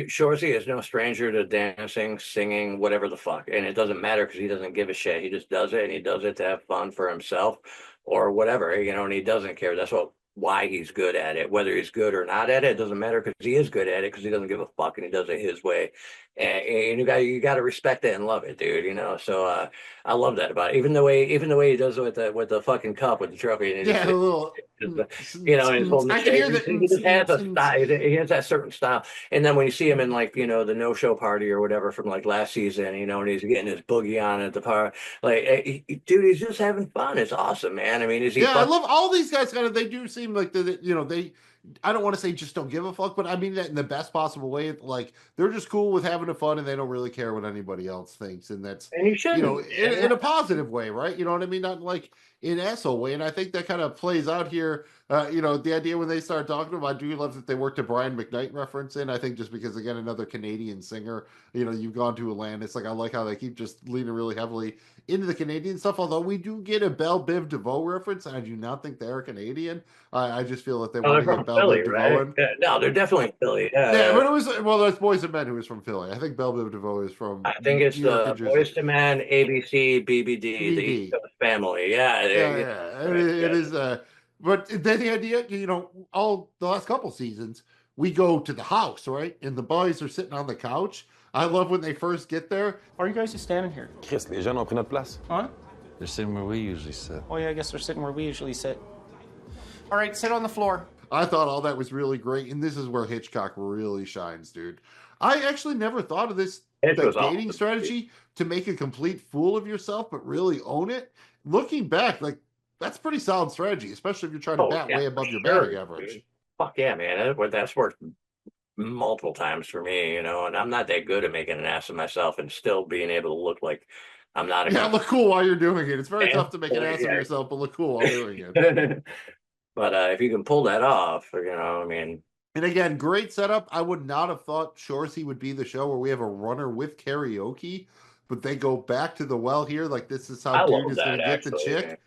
Shoresy is no stranger to dancing, singing, whatever the fuck. And it doesn't matter because he doesn't give a shit. He just does it, and he does it to have fun for himself or whatever, and he doesn't care. That's why he's good at it. Whether he's good or not at it, it doesn't matter because he is good at it because he doesn't give a fuck and he does it his way. And you got to respect it and love it, dude. So I love that about it. Even the way he does it with the fucking cup with the trophy. And yeah, a little. I can hear that. He just has a style. He has that certain style. And then when you see him in like the no-show party or whatever from like last season, and he's getting his boogie on at the party, like dude, he's just having fun. It's awesome, man. I mean, I love all these guys. They do seem like they. I don't want to say just don't give a fuck, but I mean that in the best possible way. Like they're just cool with having fun, and they don't really care what anybody else thinks, and that's and you should, in a positive way, right? You know what I mean? Not like in asshole way, and I think that kind of plays out here. The idea when they start talking about, I do love that they worked a Brian McKnight reference in. I think just because again another Canadian singer. You've gone to Atlantis. Like I like how they keep just leaning really heavily into the Canadian stuff. Although we do get a Belle Biv DeVoe reference, and I do not think they're Canadian. I just feel that they want to get Belle Philly, Biv DeVoe right? in. Yeah, no, they're definitely Philly. Yeah, but it was that's Boys and Men who was from Philly. I think Belle Biv DeVoe is from. I think it's the Boys to Men, ABC, BBD, the East Coast family. Yeah, it is. But then the idea, all the last couple seasons, we go to the house, right? And the boys are sitting on the couch. I love when they first get there. Why are you guys just standing here? Chris, les jeunes ont pris notre place. Huh? They're sitting where we usually sit. Oh, yeah, I guess they're sitting where we usually sit. All right, sit on the floor. I thought all that was really great, and this is where Hitchcock really shines, dude. I actually never thought of this dating strategy to make a complete fool of yourself, but really own it. Looking back, like, that's pretty solid strategy, especially if you're trying to bat way above your batting average. Dude. Fuck yeah, man. That's worked multiple times for me, and I'm not that good at making an ass of myself and still being able to look like I'm not a look cool while you're doing it. It's very tough to make an ass of yourself, but look cool while doing it. But if you can pull that off, I mean. And again, great setup. I would not have thought Shoresy would be the show where we have a runner with karaoke, but they go back to the well here. Like, this is how dude is going to get the chick.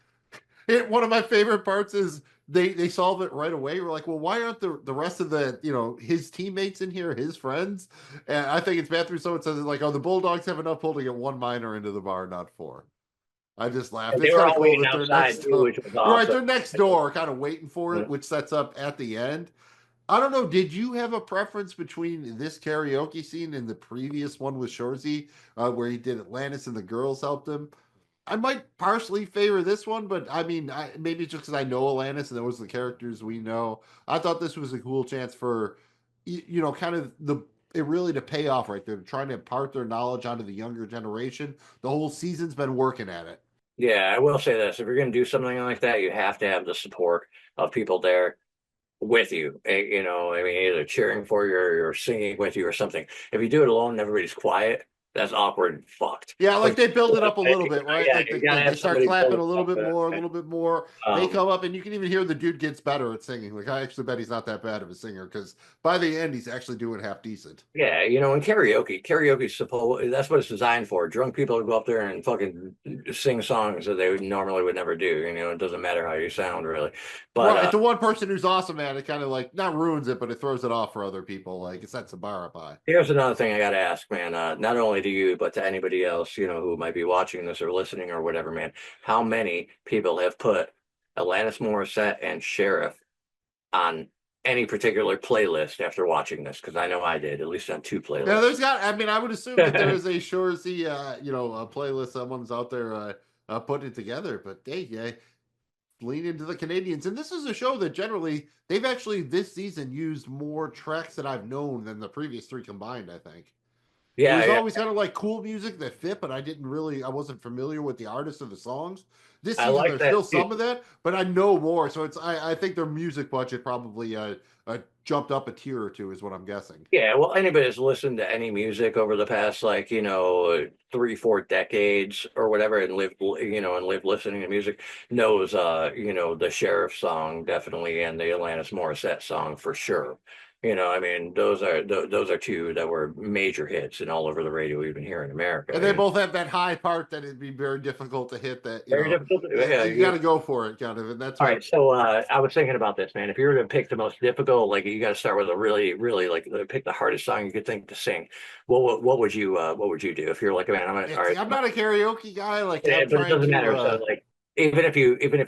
One of my favorite parts is they solve it right away. We're like, well, why aren't the rest of his teammates in here, his friends? And I think it's Matthew. Someone says like, oh, the Bulldogs have enough pull to get 1 minor into the bar, not 4. I just laughed. They were all waiting outside too, which was awesome. Right, they're next door, kind of waiting for it, which sets up at the end. I don't know. Did you have a preference between this karaoke scene and the previous one with Shoresy, where he did Atlantis and the girls helped him? I might partially favor this one, but I mean, maybe it's just because I know Atlantis and those are the characters we know. I thought this was a cool chance for, kind of it really to pay off right there. They're trying to impart their knowledge onto the younger generation. The whole season's been working at it. Yeah, I will say this. If you're going to do something like that, you have to have the support of people there with you. I mean, either cheering for you or singing with you or something. If you do it alone and everybody's quiet, that's awkward and fucked. Yeah, like they build it up a little bit, right? Yeah, Like you gotta they have start somebody clapping build a it little up, bit more, a little bit more. They come up, and you can even hear the dude gets better at singing. Like I actually bet he's not that bad of a singer because by the end he's actually doing half decent. Yeah, you know, in karaoke's supposed that's what it's designed for. Drunk people go up there and fucking sing songs that they normally would never do. You know, it doesn't matter how you sound really. But Right, the one person who's awesome at it kind of like not ruins it, but it throws it off for other people. Like it sets the bar up high. here's another thing I got to ask, man. Not only to you, but to anybody else, you know, who might be watching this or listening or whatever, man. How many people have put Alanis Morissette and Sheriff on any particular playlist after watching this? Because I know I did, at least on 2 playlists. Yeah, there's got. I mean, I would assume that there is a Shoresy, a playlist someone's out there putting it together. But hey, yeah, lean into the Canadians, and this is a show that generally they've actually this season used more tracks that I've known than the previous 3 combined. I think. Yeah, It was yeah. always kind of like cool music that fit, but I wasn't familiar with the artists of the songs. This I season, like there's that still too. some of that, but I know more. So I think their music budget probably jumped up a tier or 2, is what I'm guessing. Yeah, well, anybody that's listened to any music over the past, like, 3, 4 decades or whatever, and lived listening to music knows, the Sheriff song definitely, and the Alanis Morissette song for sure. I mean, those are 2 that were major hits and all over the radio, even here in America. And they both have that high part that it'd be very difficult to hit. That Very difficult. Yeah, you got to go for it, kind of, and that's all right. So I was thinking about this, man. If you were to pick the most difficult, like you got to start with a really, really like pick the hardest song you could think to sing. What would you do if you're like, man, I'm not a karaoke guy. Like, yeah, I'm but it trying doesn't to, matter. So like, even if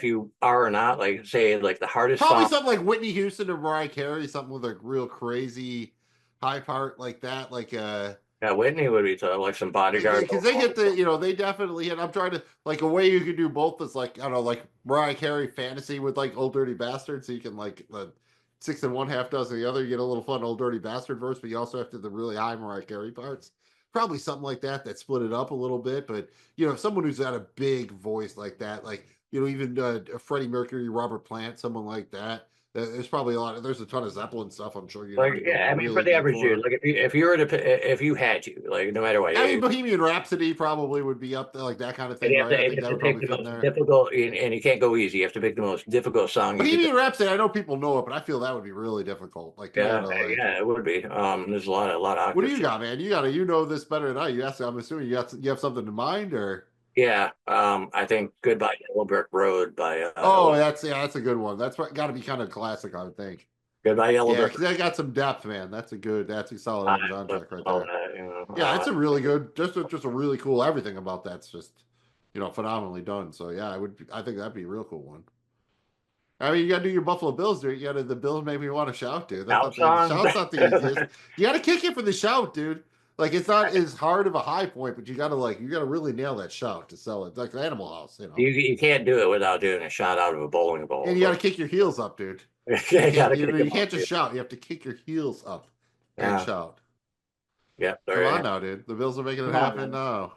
you are or not, like say like the hardest probably song. something like Whitney Houston or Mariah Carey, something with a real crazy high part like that, like Yeah, Whitney would be tough, like some Bodyguard. because they hit they definitely hit. I'm trying to like a way you could do both is like I don't know, like Mariah Carey fantasy with like Old Dirty Bastard, so you can like 6 and 1/2 dozen the other. You get a little fun Old Dirty Bastard verse, but you also have to the really high Mariah Carey parts. Probably something like that split it up a little bit, but someone who's got a big voice like that, like even Freddie Mercury, Robert Plant, someone like that. There's probably there's a ton of Zeppelin stuff. I'm sure Like yeah, I mean for the average dude, like if you were to if you had to, like no matter what. I mean, Bohemian Rhapsody probably would be up there, like that kind of thing. You have Right? to, I think that would probably fit in there. difficult, and you can't go easy. You have to pick the most difficult song. Bohemian Rhapsody, I know people know it, but I feel that would be really difficult. Like, yeah, it would be. There's a lot of What do you got, man? You know this better than I. I'm assuming you have something in mind, or yeah. I think Goodbye Yellow Brick Road by. That's a good one. That's got to be kind of classic, I would think. Goodbye Yellow Brick. Because they got some depth, man. That's a solid Amazon track right there. That, yeah, it's a really good, just a really cool. Everything about that's just, phenomenally done. So yeah, I think that'd be a real cool one. I mean, you got to do your Buffalo Bills, dude. The Bills make me want to shout, dude. Shout's not the easiest. You got to kick it for the shout, dude. Like it's not as hard of a high point, but you got to really nail that shout to sell it. Like Animal House, You can't do it without doing a shot out of a bowling ball. And you got to kick your heels up, dude. You can't just shout. You have to kick your heels up and shout. Yeah, come on now, dude. The Bills are making it happen now.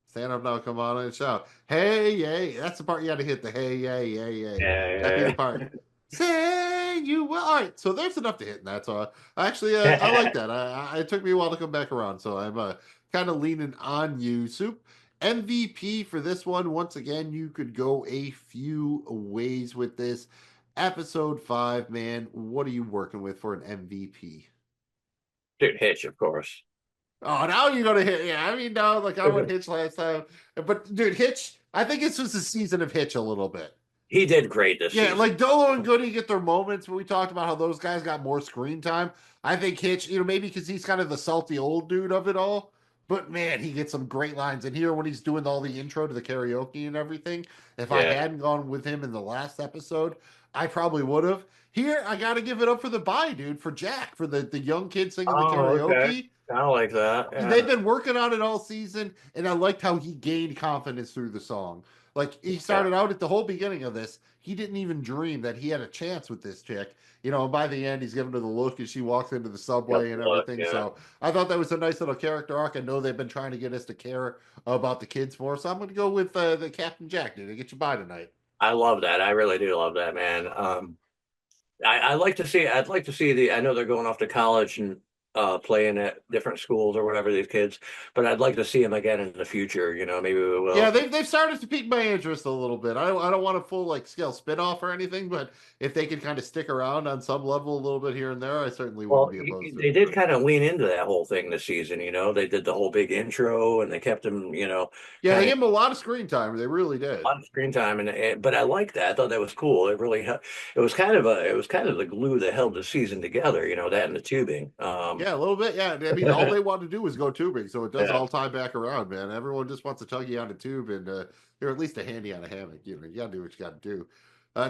Stand up now, come on and shout. Hey, yay. That's the part you got to hit. The hey, yay, yay, yay. That'd be the part. Say you will. All right, so there's enough to hit in that. So actually, I like that. It took me a while to come back around, so I'm kind of leaning on you, Soup. MVP for this one. Once again, you could go a few ways with this. Episode 5, man. What are you working with for an MVP? Dude, Hitch, of course. Oh, now you're gonna hit. Yeah, I mean, no, like I went Hitch last time, but dude, Hitch. I think this was the season of Hitch a little bit. He did great this season. Yeah, like Dolo and Goody get their moments, but we talked about how those guys got more screen time. I think Hitch, maybe because he's kind of the salty old dude of it all. But man, he gets some great lines in here when he's doing all the intro to the karaoke and everything. If I hadn't gone with him in the last episode, I probably would have. Here, I got to give it up for the bye, dude, for Jack, for the young kid singing the karaoke. Okay. I like that. Yeah. They've been working on it all season, and I liked how he gained confidence through the song. Like, he started out at the whole beginning of this, he didn't even dream that he had a chance with this chick. And by the end, he's giving her the look as she walks into the subway and everything. Yeah. So I thought that was a nice little character arc. I know they've been trying to get us to care about the kids more, so I'm going to go with the Captain Jack, dude. To get you by tonight. I love that. I really do love that, man. I'd like to see the. I know they're going off to college and playing at different schools or whatever, these kids. But I'd like to see them again in the future. Maybe we will. Yeah, they've started to pique my interest a little bit. I don't want a full scale spinoff or anything, but if they could kind of stick around on some level a little bit here and there, I certainly wouldn't be opposed to They it. did kind of lean into that whole thing this season. They did the whole big intro, and they kept him. Yeah, they gave him a lot of screen time. They really did. A lot of screen time, but I liked that. I thought that was cool. It really, it was kind of the glue that held the season together. That and the tubing. Yeah, a little bit. Yeah, I mean, all they want to do is go tubing, so it does Yeah. all tie back around, man. Everyone just wants to tug you on a tube, and you're at least a handy on a hammock. You gotta do what you gotta do.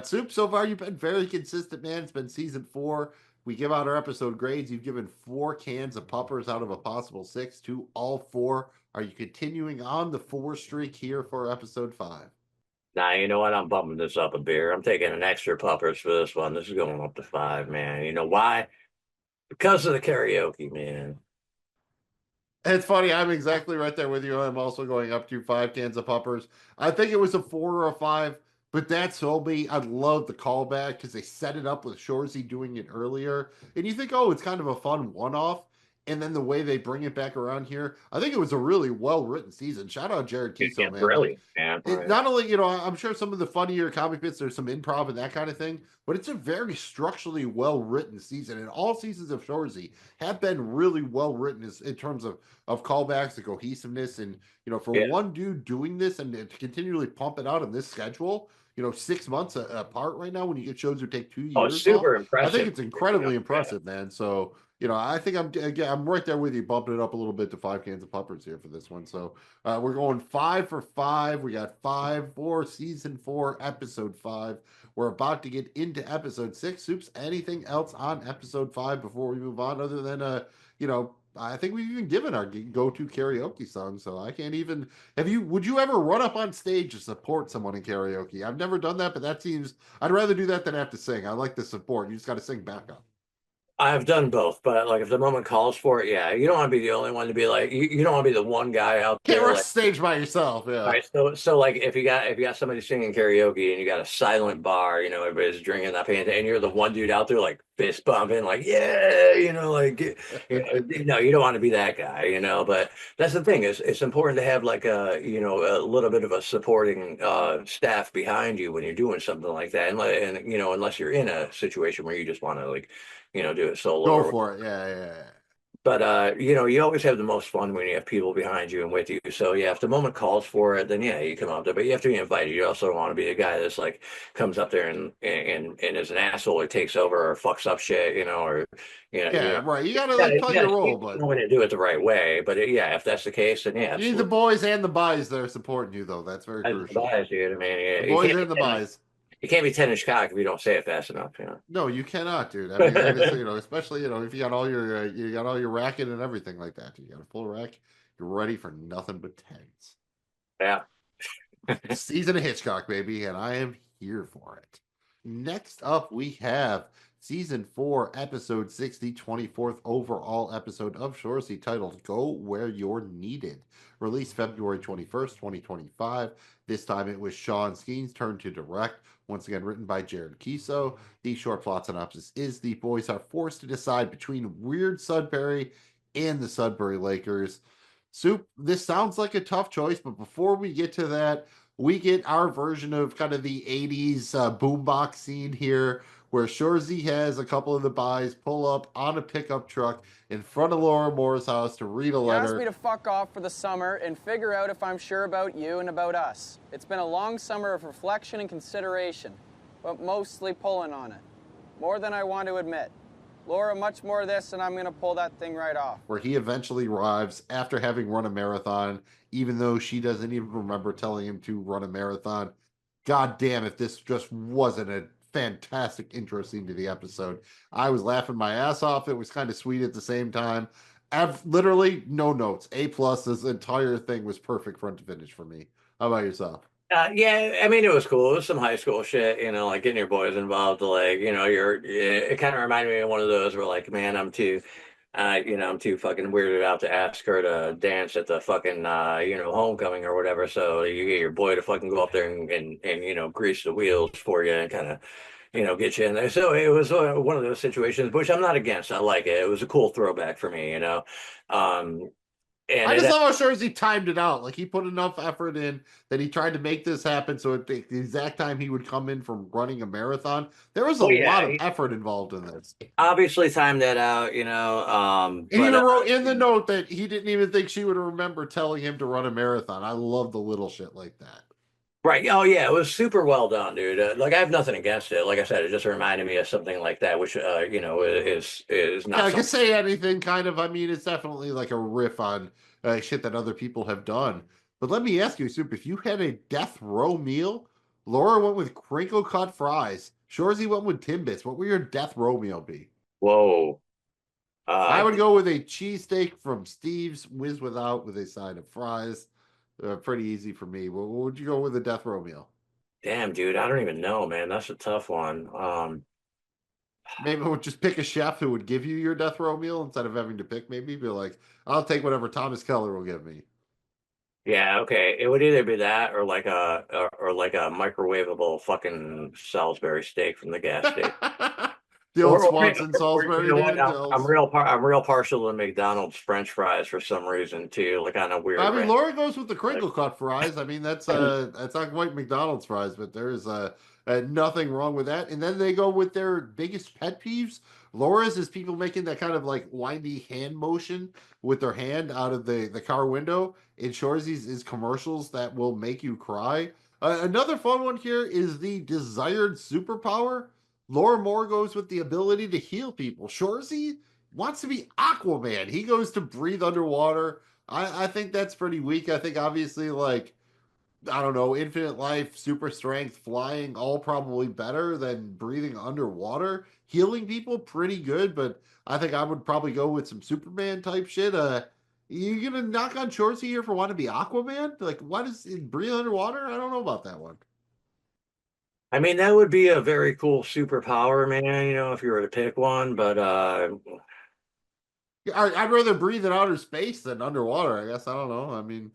Soup, so far you've been very consistent, man. It's been season 4. We give out our episode grades. You've given 4 cans of puppers out of a possible 6 to all 4. Are you continuing on the 4 streak here for episode 5? Nah, you know what? I'm bumping this up a beer. I'm taking an extra puppers for this one. This is going up to 5, man. You know why? Because of the karaoke, man. It's funny. I'm exactly right there with you. I'm also going up to 5 cans of puppers. I think it was a 4 or a 5, but that told me I love the callback because they set it up with Shoresy doing it earlier. And you think, oh, it's kind of a fun one-off. And then the way they bring it back around here, I think it was a really well-written season. Shout out Jared Kiso, man. Brilliant, man. Not only, I'm sure some of the funnier comic bits, there's some improv and that kind of thing, but it's a very structurally well-written season. And all seasons of Shoresy have been really well-written in terms of callbacks, the cohesiveness. And, for one dude doing this and to continually pump it out on this schedule, 6 months apart right now when you get shows who take 2 years. Oh, super impressive. I think it's incredibly impressive, man. So, I think I'm right there with you, bumping it up a little bit to 5 cans of puppers here for this one. So we're going 5 for 5. We got 5 for season 4, episode 5. We're about to get into episode 6. Soups, anything else on episode 5 before we move on, other than I think we've even given our go-to karaoke song, so I can't even. Would you ever run up on stage to support someone in karaoke? I've never done that, but I'd rather do that than have to sing. I like the support. You just got to sing backup. I've done both, but if the moment calls for it, yeah, you don't want to be the only one to be like, you don't want to be the one guy out there. Can't rush stage by yourself, yeah. Right, so if you got somebody singing karaoke and you got a silent bar, everybody's drinking, not paying attention, and you're the one dude out there fist bumping, yeah, you don't want to be that guy, but that's the thing, is it's important to have a little bit of a supporting staff behind you when you're doing something like that, and unless you're in a situation where you just want to do it solo. Go for it. Yeah. But you always have the most fun when you have people behind you and with you. So yeah, if the moment calls for it, then yeah, you come out there. But you have to be invited. You also don't want to be a guy that's comes up there and is an asshole or takes over or fucks up shit, or right. You gotta play your role, but you want to do it the right way. But if that's the case, then yeah, you need the boys and the buys that are supporting you, though. That's very crucial. The buys, dude. I mean, the boys and the buys. You can't be 10-inch cock if you don't say it fast enough. No, you cannot, dude. I mean, especially if you got all your racket and everything like that. You got a full rack. You're ready for nothing but tens. Yeah. Season of Hitchcock, baby, and I am here for it. Next up, we have season 4, episode 60, 24th overall episode of Shoresy, titled "Go Where You're Needed." Released February 21st, 2025. This time it was Sean Skeen's turn to direct. Once again, written by Jared Kiso. The short plot synopsis is the boys are forced to decide between Weird Sudbury and the Sudbury Lakers. Soup, this sounds like a tough choice, but before we get to that, we get our version of kind of the 80s boombox scene here, where Shoresy has a couple of the buys pull up on a pickup truck in front of Laura Moore's house to read a letter. He asked me to fuck off for the summer and figure out if I'm sure about you and about us. It's been a long summer of reflection and consideration, but mostly pulling on it. More than I want to admit. Laura, much more of this, and I'm going to pull that thing right off. Where he eventually arrives after having run a marathon, even though she doesn't even remember telling him to run a marathon. God damn, if this just wasn't a fantastic intro scene to the episode. I was laughing my ass off. It was kind of sweet at the same time. Literally no notes. A+. This entire thing was perfect front to finish for me. How about yourself? Yeah, I mean, it was cool. It was some high school shit, getting your boys involved. It kind of reminded me of one of those where, man, I'm too fucking weirded out to ask her to dance at the fucking, homecoming or whatever. So you get your boy to fucking go up there and grease the wheels for you and kind of, get you in there. So it was one of those situations, which I'm not against. I like it. It was a cool throwback for me, And I just love how Shoresy timed it out. Like he put enough effort in that he tried to make this happen. So at the exact time he would come in from running a marathon, there was a lot of effort involved in this. Obviously timed that out, And he even wrote in the note that he didn't even think she would remember telling him to run a marathon. I love the little shit like that. Right. Oh yeah, it was super well done, dude. Like I have nothing against it. Like I said, it just reminded me of something like that, which is not. Yeah, I can say anything kind of. I mean, it's definitely like a riff on shit that other people have done. But let me ask you, Soup, if you had a death row meal, Laura went with crinkle cut fries. Shoresy went with Timbits. What would your death row meal be? Whoa. I would go with a cheesesteak from Steve's, whiz without, with a side of fries. Pretty easy for me. What would you go with a death row meal? Damn, dude, I don't even know, man. That's a tough one. Maybe we'll just pick a chef who would give you your death row meal instead of having to pick. Maybe be like, I'll take whatever Thomas Keller will give me. Yeah, okay. It would either be that or like a microwavable fucking Salisbury steak from the gas station. The old Swanson Salisbury. I'm real partial to McDonald's French fries for some reason too. Like on a weird. I mean, Laura goes with the crinkle cut fries. I mean, that's not quite McDonald's fries, but there's nothing wrong with that. And then they go with their biggest pet peeves. Laura's is people making that kind of like windy hand motion with their hand out of the car window. And Shoresy's is commercials that will make you cry. Another fun one here is the desired superpower. Laura Moore goes with the ability to heal people. Shoresy wants to be Aquaman. He goes to breathe underwater. I think that's pretty weak. I think obviously like, I don't know, infinite life, super strength, flying, all probably better than breathing underwater. Healing people, pretty good, but I think I would probably go with some Superman type shit. You gonna knock on Shoresy here for wanting to be Aquaman? Like, why does it breathe underwater? I don't know about that one. I mean, that would be a very cool superpower, man, if you were to pick one, but I'd rather breathe in outer space than underwater, I guess. I don't know. I mean,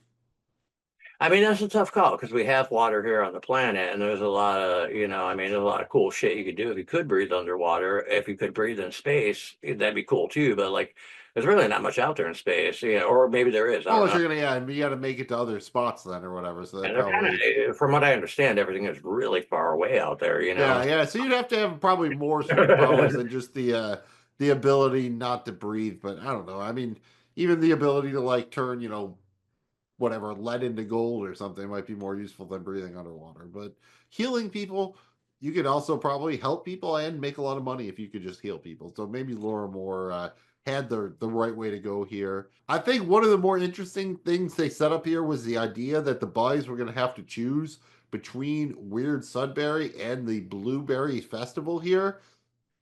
that's a tough call because we have water here on the planet, and there's a lot of, there's a lot of cool shit you could do if you could breathe underwater. If you could breathe in space, that'd be cool too. But like, there's really not much out there in space, or maybe there is. Oh, you're gonna, you got to make it to other spots then, or whatever. So that probably, from what I understand, everything is really far away out there. Yeah. So you'd have to have probably more superpowers than just the ability not to breathe. But I don't know. I mean, even the ability to like turn, whatever, lead into gold or something might be more useful than breathing underwater. But healing people, you could also probably help people and make a lot of money if you could just heal people. So maybe Laura Moore had the right way to go here. I think one of the more interesting things they set up here was the idea that the boys were going to have to choose between Weird Sudbury and the Blueberry Festival here.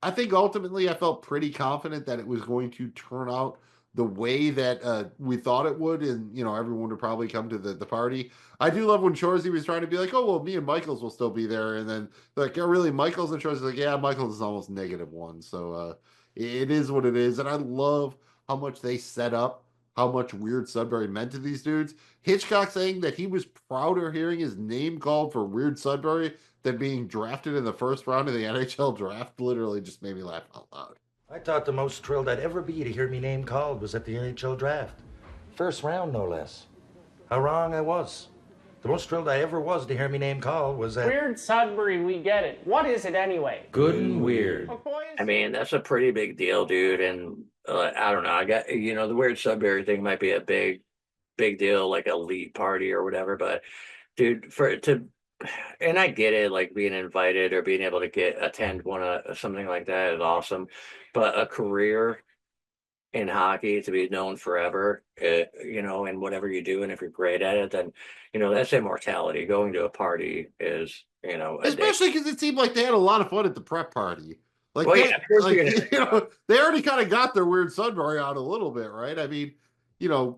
I think ultimately I felt pretty confident that it was going to turn out the way that we thought it would, and everyone would probably come to the party. I do love when Shoresy was trying to be like, oh well, me and Michaels will still be there, and then like, yeah, really, Michaels, and Shoresy's like, yeah, Michaels is almost -1, so it is what it is. And I love how much they set up how much Weird Sudbury meant to these dudes. Hitchcock saying that he was prouder hearing his name called for Weird Sudbury than being drafted in the first round of the NHL draft literally just made me laugh out loud. I thought the most thrilled I'd ever be to hear me name called was at the NHL draft. First round, no less. How wrong I was. The most thrilled I ever was to hear me name called was at... Weird Sudbury, we get it. What is it anyway? Good and weird. I mean, that's a pretty big deal, dude. And I don't know. I got, the Weird Sudbury thing might be a big deal, like elite party or whatever. But dude, and I get it, like being invited or being able to attend something like that is awesome. But a career in hockey to be known forever, in whatever you do, and if you're great at it, then that's immortality. Going to a party is, especially because it seemed like they had a lot of fun at the prep party. Like, well, they already kind of got their Weird Sudbury out a little bit, right? I mean,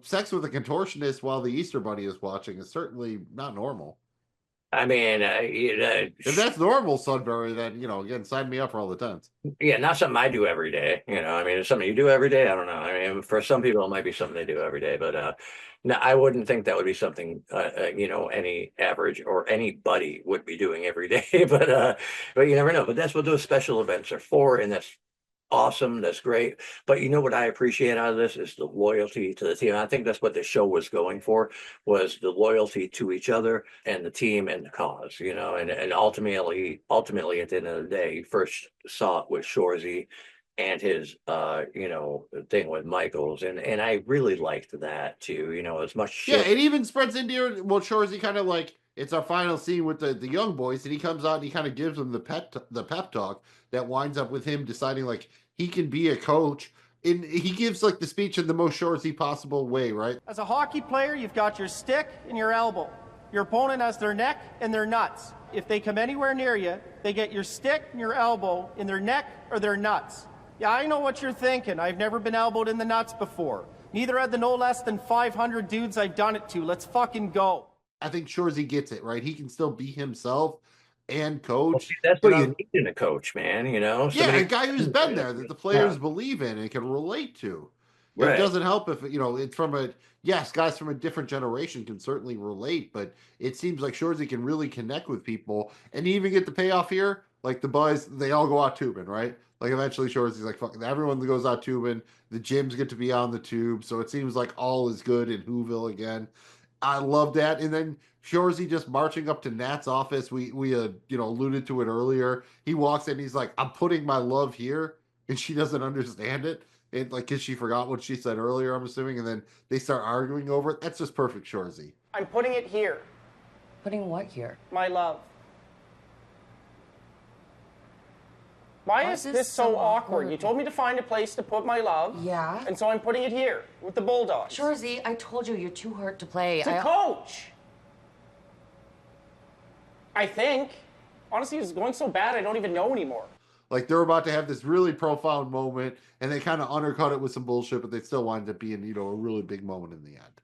sex with a contortionist while the Easter Bunny is watching is certainly not normal. I mean, if that's normal Sudbury, then again, sign me up for all the tents. yeah, not something I do every day. I mean, it's something you do every day. I don't know. I mean, for some people, it might be something they do every day, but no, I wouldn't think that would be something any average or anybody would be doing every day. But you never know. But that's what those special events are for, and that's awesome. That's great. But you know what I appreciate out of this is the loyalty to the team. I think that's what the show was going for, was the loyalty to each other and the team and the cause, and ultimately at the end of the day, you first saw it with Shoresy and his thing with Michaels. And I really liked that too, as much shit. Yeah, it even spreads into Shoresy kind of like, it's our final scene with the young boys, and he comes out and he kind of gives them the pep talk that winds up with him deciding like he can be a coach. And he gives like the speech in the most Shoresy possible way, right? As a hockey player, you've got your stick and your elbow. Your opponent has their neck and their nuts. If they come anywhere near you, they get your stick and your elbow in their neck or their nuts. Yeah, I know what you're thinking. I've never been elbowed in the nuts before. Neither had the no less than 500 dudes I've done it to. Let's fucking go. I think Shoresy gets it, right? He can still be himself and coach. Well, see, that's what you need in a coach, man, Yeah, a guy who's been there, that the players believe in and can relate to. Right. It doesn't help if, it's from guys from a different generation can certainly relate, but it seems like Shoresy can really connect with people and even get the payoff here. Like the boys, they all go out tubing, right? Like eventually Shoresy's like, fuck, everyone goes out tubing. The gyms get to be on the tube. So it seems like all is good in Whoville again. I love that. And then Shoresy just marching up to Nat's office. We alluded to it earlier. He walks in, he's like, I'm putting my love here. And she doesn't understand it. And like, cause she forgot what she said earlier, I'm assuming. And then they start arguing over it. That's just perfect Shoresy. I'm putting it here. Putting what here? My love. Why is this so awkward? You told me to find a place to put my love. Yeah. And so I'm putting it here with the Bulldogs. Shoresy, I told you you're too hurt to play. To coach. I think. Honestly, it's going so bad I don't even know anymore. Like they're about to have this really profound moment and they kind of undercut it with some bullshit, but they still wind up being, a really big moment in the end.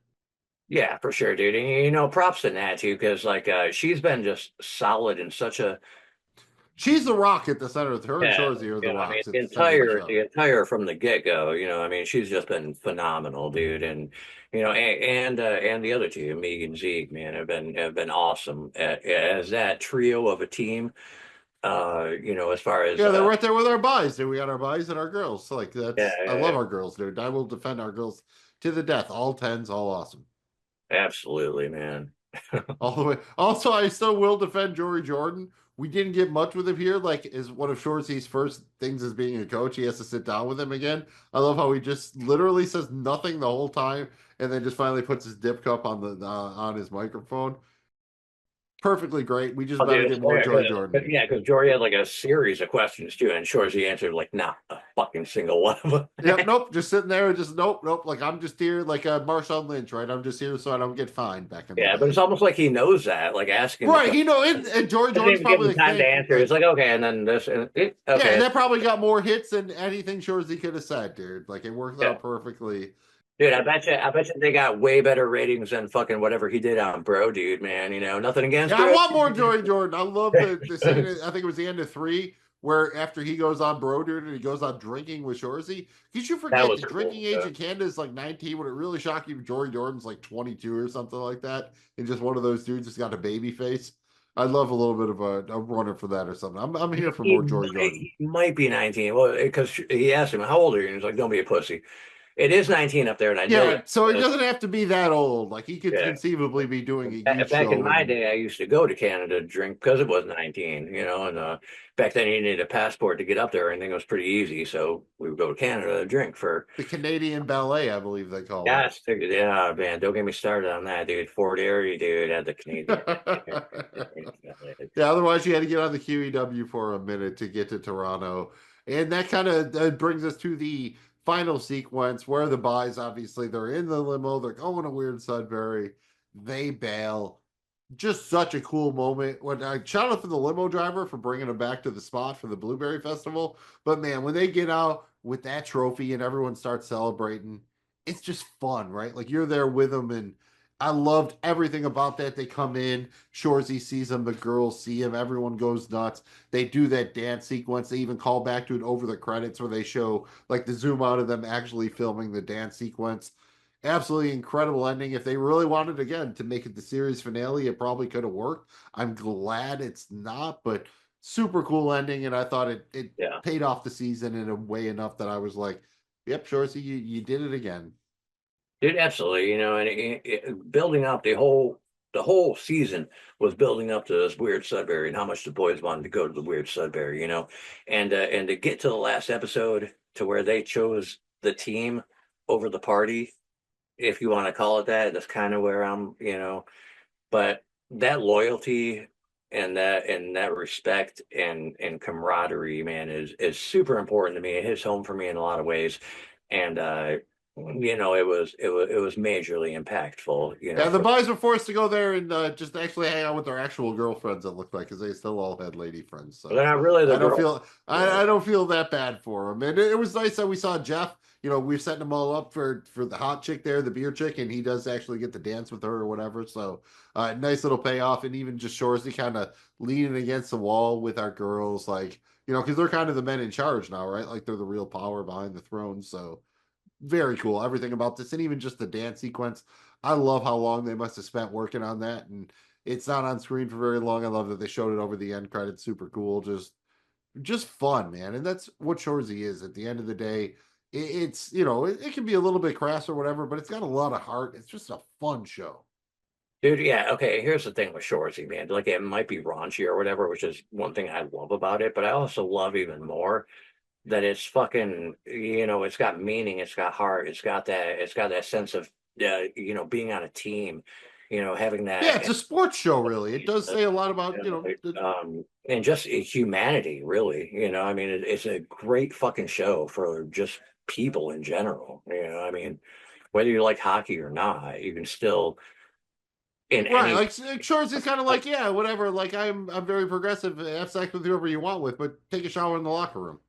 Yeah, for sure, dude. And props to Nat too, because like she's been just solid in such a. She's the rock at the center of her and Shoresy are the rocks. I mean, the entire from the get go. I mean, she's just been phenomenal, dude. And and the other two, Meeg and Zeke, man, have been awesome as that trio of a team. As far as they're right there with our boys. We got our boys and our girls. So like that's I love our girls, dude. I will defend our girls to the death. All 10s, all awesome. Absolutely, man. All the way. Also, I still will defend Jory Jordan. We didn't get much with him here. Like, is one of Shoresy's first things as being a coach. He has to sit down with him again. I love how he just literally says nothing the whole time, and then just finally puts his dip cup on on his microphone. Perfectly great. We just better get more Jory Jordan. Yeah, because Jory had like a series of questions too, and Shoresy answered like not a fucking single one of them. Yep, nope. Just sitting there, just nope. Like I'm just here, like Marshawn Lynch, right? I'm just here so I don't get fined back in the day. But it's almost like he knows that, like asking. Right, and Jory Jordan's probably like, time to answer. It's like okay, and then this, and okay. Yeah, and that probably got more hits than anything Shoresy could have said, dude. Like it worked out perfectly. Dude, I bet you they got way better ratings than fucking whatever he did on Bro Dude, man. Nothing against I want more Jory Jordan. I love the scene, I think it was the end of 3, where after he goes on Bro Dude and he goes on drinking with Shoresy. Because you forget the drinking age in Canada is like 19. Would it really shock you if Jory Jordan's like 22 or something like that? And just one of those dudes that's got a baby face? I'd love a little bit of a runner for that or something. I'm here for more Jory Jordan. He might be 19. Well, because he asked him, how old are you? And he's like, don't be a pussy. It is 19 up there, and I know it. So he doesn't have to be that old. Like he could conceivably be doing a huge back in my day, I used to go to Canada to drink because it was 19, and back then you needed a passport to get up there. Everything was pretty easy, so we would go to Canada to drink for the Canadian ballet, I believe they call it. Yeah, man, don't get me started on that, dude. Fort Erie, dude, had the Canadian. Yeah, otherwise you had to get on the QEW for a minute to get to Toronto, and that kind of brings us to the final sequence where the boys, obviously, they're in the limo. They're going to Weird Sudbury. They bail. Just such a cool moment. When I shout out to the limo driver for bringing them back to the spot for the Blueberry Festival. But man, when they get out with that trophy and everyone starts celebrating, it's just fun, right? Like you're there with them, and I loved everything about that. They come in, Shoresy sees him, the girls see him, everyone goes nuts. They do that dance sequence. They even call back to it over the credits where they show like the zoom out of them actually filming the dance sequence. Absolutely incredible ending. If they really wanted again to make it the series finale, it probably could have worked. I'm glad it's not, but super cool ending. And I thought it paid off the season in a way enough that I was like, yep, Shoresy, you did it again. Dude, absolutely. You know, and building up the whole season was building up to this weird Sudbury and how much the boys wanted to go to the weird Sudbury, you know, and to get to the last episode to where they chose the team over the party, if you want to call it that. That's kind of where I'm, you know, but that loyalty and that respect and camaraderie, man, is super important to me. It hits home for me in a lot of ways, and you know, it was majorly impactful. You know, Yeah, the boys were forced to go there and just actually hang out with their actual girlfriends. It looked like because they still all had lady friends. So they're not really. I don't feel that bad for them. And it was nice that we saw Jeff. You know, we're setting them all up for the hot chick there, the beer chick, and he does actually get to dance with her or whatever. So nice little payoff, and even just Shoresy kind of leaning against the wall with our girls, like, you know, because they're kind of the men in charge now, right? Like they're the real power behind the throne. So very cool, everything about this, and even just the dance sequence. I love how long they must have spent working on that, and it's not on screen for very long. I love that they showed it over the end credits. Super cool, just fun, man. And that's what Shoresy is. At the end of the day, it's, you know, it can be a little bit crass or whatever, but it's got a lot of heart. It's just a fun show. Dude, yeah, okay. Here's the thing with Shoresy, man. Like, it might be raunchy or whatever, which is one thing I love about it, but I also love even more that it's fucking, you know, it's got meaning, it's got heart, it's got that sense of, you know, being on a team, you know, having that. Yeah, it's a sports show, really. It does say a lot about, you know, and just humanity, really. You know, I mean, it's a great fucking show for just people in general. You know, I mean, whether you like hockey or not, you can still. Right, like Shoresy's kind of like, yeah, whatever. Like I'm very progressive. Have sex with whoever you want with, but take a shower in the locker room.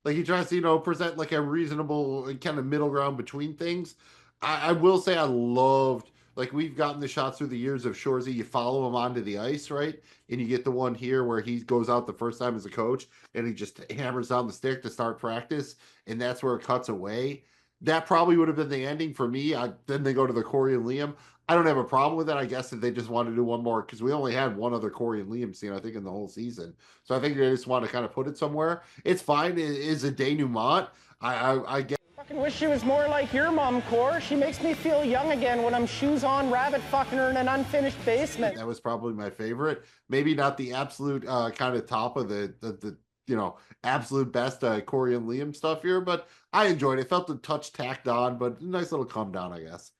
Like he tries to, you know, present like a reasonable kind of middle ground between things. I will say I loved, like we've gotten the shots through the years of Shoresy. You follow him onto the ice, right? And you get the one here where he goes out the first time as a coach and he just hammers down the stick to start practice. And that's where it cuts away. That probably would have been the ending for me. Then they go to the Corey and Liam. I don't have a problem with it. I guess if they just wanted to do one more, because we only had one other Corey and Liam scene, I think, in the whole season. So I think they just want to kind of put it somewhere. It's fine. It is a denouement. I get. Fucking wish she was more like your mom, Core. She makes me feel young again when I'm shoes on, rabbit fucking her in an unfinished basement. That was probably my favorite. Maybe not the absolute kind of top of the you know, absolute best Corey and Liam stuff here, but I enjoyed it. Felt a touch tacked on, but a nice little come down, I guess.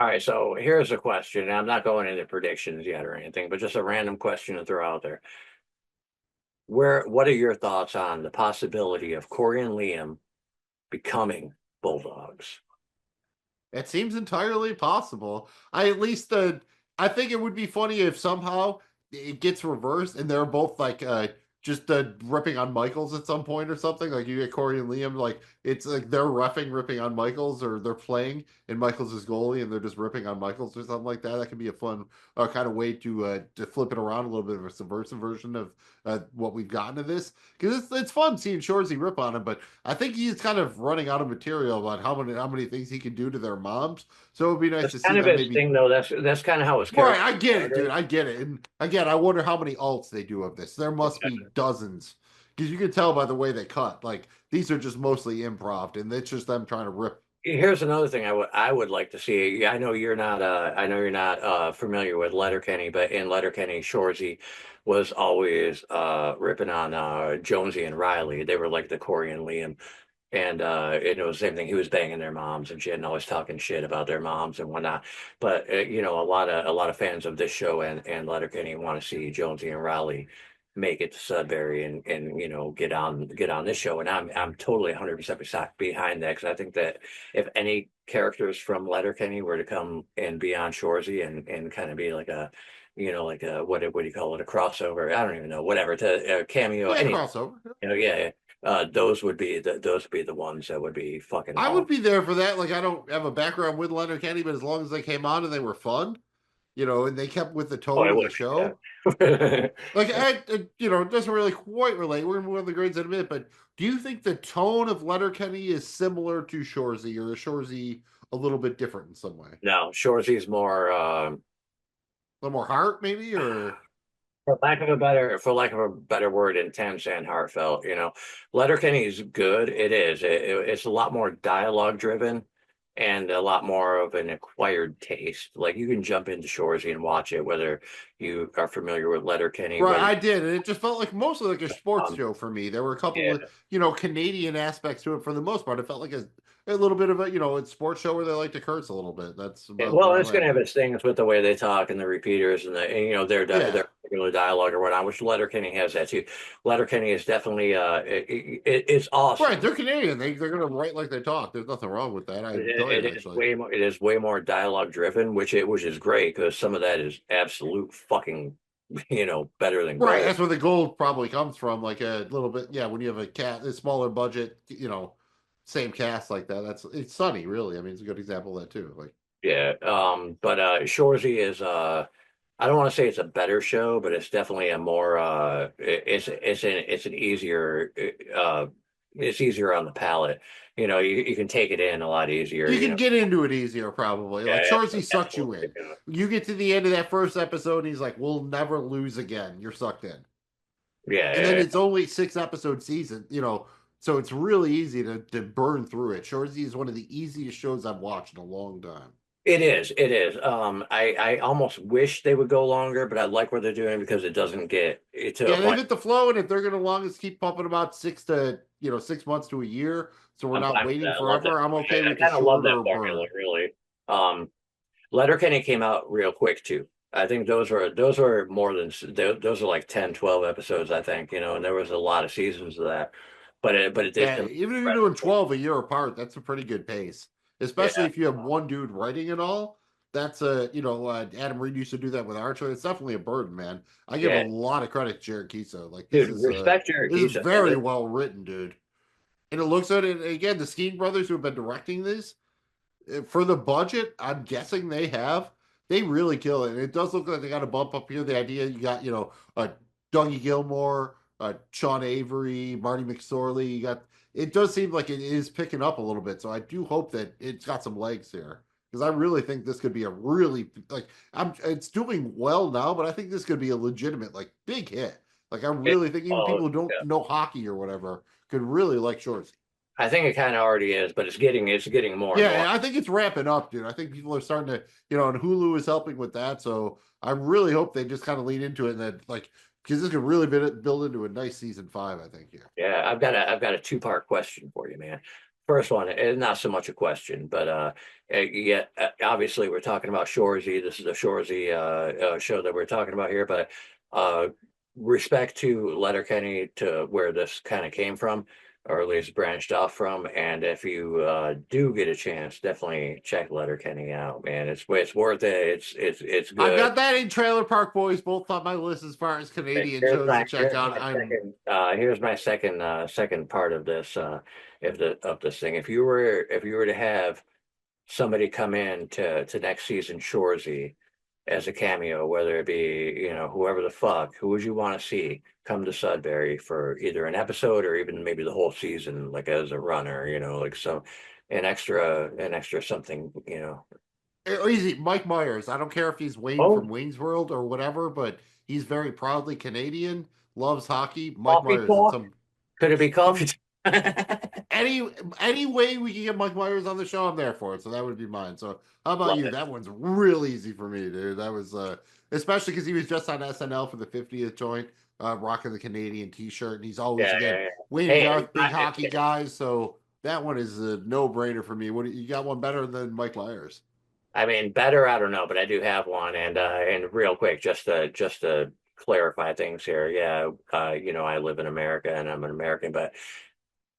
All right, so here's a question. I'm not going into predictions yet or anything, but just a random question to throw out there. What are your thoughts on the possibility of Corey and Liam becoming Bulldogs? It seems entirely possible. I think it would be funny if somehow it gets reversed and they're both like just ripping on Michaels at some point or something. Like you get Corey and Liam, like it's like they're ripping on Michaels, or they're playing and Michaels is goalie and they're just ripping on Michaels or something like that. That could be a fun kind of way to flip it around, a little bit of a subversive version of what we've gotten to this, because it's fun seeing Shoresy rip on him, but I think he's kind of running out of material about how many things he can do to their moms. So it would be nice to see kind of that his thing, though. That's kind of how it's right. I get it, dude. I get it. And again, I wonder how many alts they do of this. There must be dozens, because you can tell by the way they cut. Like these are just mostly improv, and it's just them trying to rip. Here's another thing I would like to see. I know you're not familiar with Letterkenny, but in Letterkenny, Shoresy was always ripping on Jonesy and Riley. They were like the Corey and Liam. And it was the same thing. He was banging their moms and shit, and always talking shit about their moms and whatnot. But you know, a lot of fans of this show and Letterkenny want to see Jonesy and Riley make it to Sudbury and you know get on this show. And I'm totally 100% behind that, because I think that if any characters from Letterkenny were to come and be on Shoresy and kind of be like a, you know, like a what do you call it, a crossover? I don't even know, whatever, to a cameo. Yeah, crossover. You know, yeah. those would be the ones that would be fucking. I would be there for that. Like, I don't have a background with Letterkenny, but as long as they came on and they were fun, and they kept with the tone of the show. Like, it doesn't really quite relate. We're gonna move on to the grades in a minute, but do you think the tone of Letterkenny is similar to Shoresy, or is Shoresy a little bit different in some way? No, Shoresy's more a little more heart, maybe, or for lack of a better word, intense and heartfelt. Letterkenny is good. It is. It's a lot more dialogue driven and a lot more of an acquired taste. Like, you can jump into Shoresy and watch it, whether you are familiar with Letterkenny. Right, I did, and it just felt like mostly like a sports show for me. There were a couple of Canadian aspects to it. For the most part, it felt like a little bit of a sports show where they like to curse a little bit. That's it's going to have its things with the way they talk and the repeaters and their regular dialogue or whatnot, which Letterkenny has that too. Letterkenny is definitely it's awesome. Right, they're Canadian. They're going to write like they talk. There's nothing wrong with that. It is way more dialogue driven, which is great, because some of that is absolute fucking better than great. Right, that's where the gold probably comes from. Like a little bit, when you have a smaller budget, same cast like that. It's Sunny, really. I mean, it's a good example of that too. Like, but Shoresy is I don't want to say it's a better show, but it's definitely a more it's an easier it's easier on the palate. You can take it in a lot easier. You can get into it easier, probably. Like, Shoresy sucks you in. You get to the end of that first episode, and he's like, "We'll never lose again." You're sucked in. And then it's only 6-episode season, so it's really easy to burn through it. Shoresy is one of the easiest shows I've watched in a long time. It is. I almost wish they would go longer, but I like what they're doing because it doesn't get to they get the flow, and if they're going to longest keep pumping about 6 months to a year, so we're not waiting forever. I'm okay with the shorter. I love that formula, really. Letterkenny came out real quick too. I think those are more than those are like 10, 12 episodes, I think, and there was a lot of seasons of that. But it did. Even if you're doing 12 a year apart, that's a pretty good pace. Especially if you have one dude writing it all. That's Adam Reed used to do that with Archer. It's definitely a burden, man. I give a lot of credit to Jared Kisa. Like, respect Jared Kisa. This is very well written, dude. And it looks at it again. The Skeen brothers who have been directing this, for the budget, I'm guessing they really kill it. And it does look like they got a bump up here. The idea you got Dougie Gilmore, Sean Avery, Marty McSorley. It does seem like it is picking up a little bit. So I do hope that it's got some legs here, because I really think this could be a really it's doing well now, but I think this could be a legitimate big hit. Like, I really think even people who don't know hockey or whatever could really like Shoresy. I think it kind of already is, but it's getting more. Yeah, and more. I think it's ramping up, dude. I think people are starting to, and Hulu is helping with that. So I really hope they just kind of lean into it, and that because this could really build into a nice season 5, I think. Yeah, I've got a 2-part question for you, man. First one, it's not so much a question, but obviously we're talking about Shoresy. This is a Shoresy show that we're talking about here, but respect to Letterkenny, to where this kind of came from, or at least branched off from. And if you do get a chance, definitely check Letterkenny out, man. It's worth it. It's good. I've got that in Trailer Park Boys, both on my list as far as Canadian shows to check out. Here's my second part of this this thing. If you were to have somebody come in to next season Shoresy as a cameo, whether it be whoever the fuck, who would you want to see come to Sudbury for either an episode or even maybe the whole season, like as a runner, an extra something, Easy, Mike Myers. I don't care if he's Wayne from Wayne's World or whatever, but he's very proudly Canadian, loves hockey. Mike Myers. Could it be coffee? Any way we can get Mike Myers on the show, I'm there for it. So that would be mine. So how about you? That one's real easy for me, dude. That was especially because he was just on SNL for the 50th joint, rocking the Canadian T-shirt, and he's always Wayne Garth, big hockey guys. So that one is a no-brainer for me. What you got? One better than Mike Myers? I mean, better, I don't know, but I do have one, and real quick, just to clarify things here. Yeah, I live in America and I'm an American, but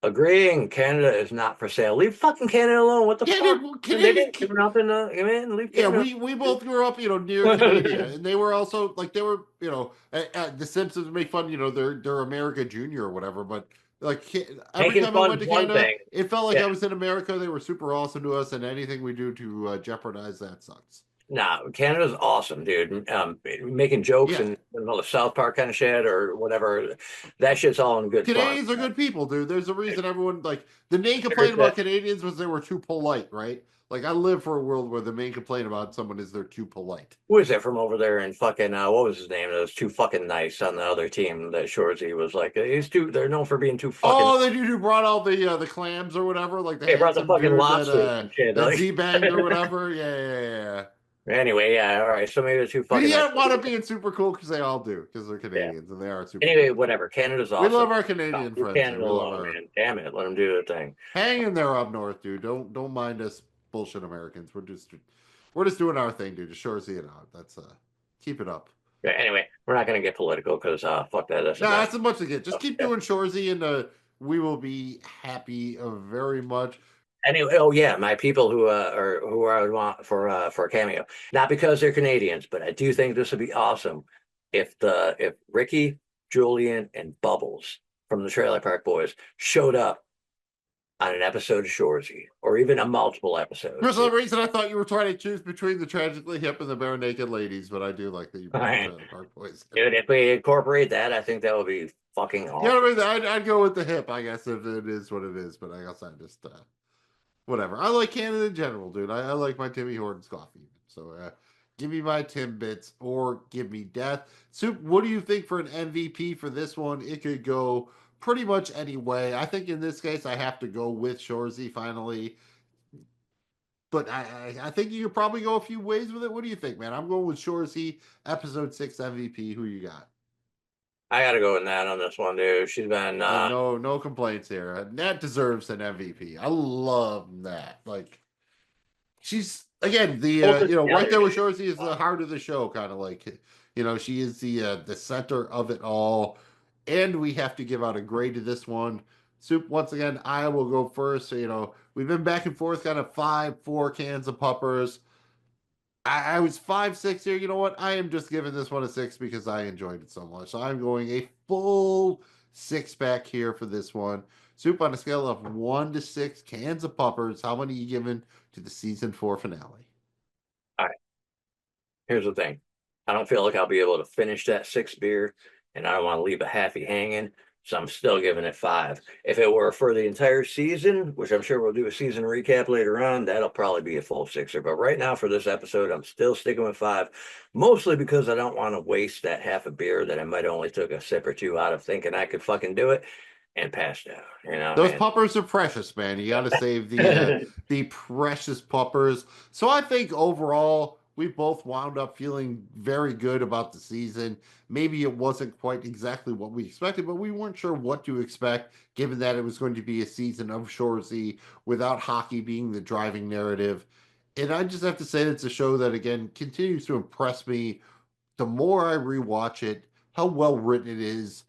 agreeing Canada is not for sale. Leave fucking Canada alone. What the fuck? They didn't give nothing. We both grew up, near Canada, and they were also the Simpsons make fun, they're America Junior or whatever, but Like every Making time I went to fun's one Canada, thing. it felt like Yeah. I was in America. They were super awesome to us, and anything we do to jeopardize that sucks. No, Canada's awesome, dude. Making jokes Yeah. and all the South Park kind of shit or whatever. That shit's all in good Canadians fun. are good people, dude. There's a reason everyone like the main complaint There's about Canadians was they were too polite, right? Like I live for a world where the main complaint about someone is they're too polite. Who is it from over there in fucking what was his name? That was too fucking nice on the other team. That Shoresy was like, he's too. They're known for being too fucking. Oh, they dude who brought all the clams or whatever, like the They brought the handsome fucking dude lobsters and shit, that like- Z-banged or whatever. Yeah. Anyway, yeah, all right. So maybe they're too But fucking. he nice. didn't want to be super cool because they all do, because they're Canadians and they are super. Anyway, cool. whatever. Canada's awesome. We love our Canadian Leave friends. Canada We love alone, our- man. Damn it, let them do their thing. Hang in there up north, dude. Don't mind us bullshit Americans. We're just doing our thing, dude. Just Shoresy it out. That's keep it up. Yeah, anyway, we're not gonna get political because fuck that. That's as much to get. Just keep doing Shoresy, and we will be happy very much. Anyway, oh yeah, my people who I would want for a cameo, not because they're Canadians, but I do think this would be awesome if Ricky, Julian, and Bubbles from the Trailer Park Boys showed up on an episode of Shoresy, or even a multiple episodes. For some reason, I thought you were trying to choose between the Tragically Hip and the Bare Naked Ladies, but I do like that you brought the Trailer Park Boys. Dude, if we incorporate that, I think that would be fucking awesome. Yeah, I mean, I'd go with the hip, I guess, if it is what it is. But I guess I just whatever. I like Canada in general, dude. I like my Timmy Hortons coffee. So give me my Timbits or give me death. Soup, what do you think for an MVP for this one? It could go pretty much any way. I think in this case, I have to go with Shoresy finally. But I think you could probably go a few ways with it. What do you think, man? I'm going with Shoresy, episode 6 MVP. Who you got? I gotta go with Nat on this one, dude. She's been no complaints here. Nat deserves an MVP. I love Nat. Like she's again the right there with Shoresy is the heart of the show, kind of like she is the center of it all. And we have to give out a grade to this one. Soup, once again, I will go first. So, we've been back and forth, kind of 5-4 cans of puppers. I was 5-6 here. You know what? I am just giving this one a 6 because I enjoyed it so much. So I'm going a full 6-pack here for this one. Soup, on a scale of 1 to 6 cans of puppers, how many are you giving to the season 4 finale? All right. Here's the thing. I don't feel like I'll be able to finish that 6th beer, and I don't want to leave a halfie hanging. So I'm still giving it 5. If it were for the entire season, which I'm sure we'll do a season recap later on, that'll probably be a full 6er. But right now for this episode, I'm still sticking with 5, mostly because I don't want to waste that half a beer that I might only took a sip or two out of thinking I could fucking do it and passed out. Those puppers are precious, man. You got to save the precious puppers. So I think overall, we both wound up feeling very good about the season. Maybe it wasn't quite exactly what we expected, but we weren't sure what to expect, given that it was going to be a season of Shoresy without hockey being the driving narrative. And I just have to say it's a show that, again, continues to impress me. The more I rewatch it, how well written it is.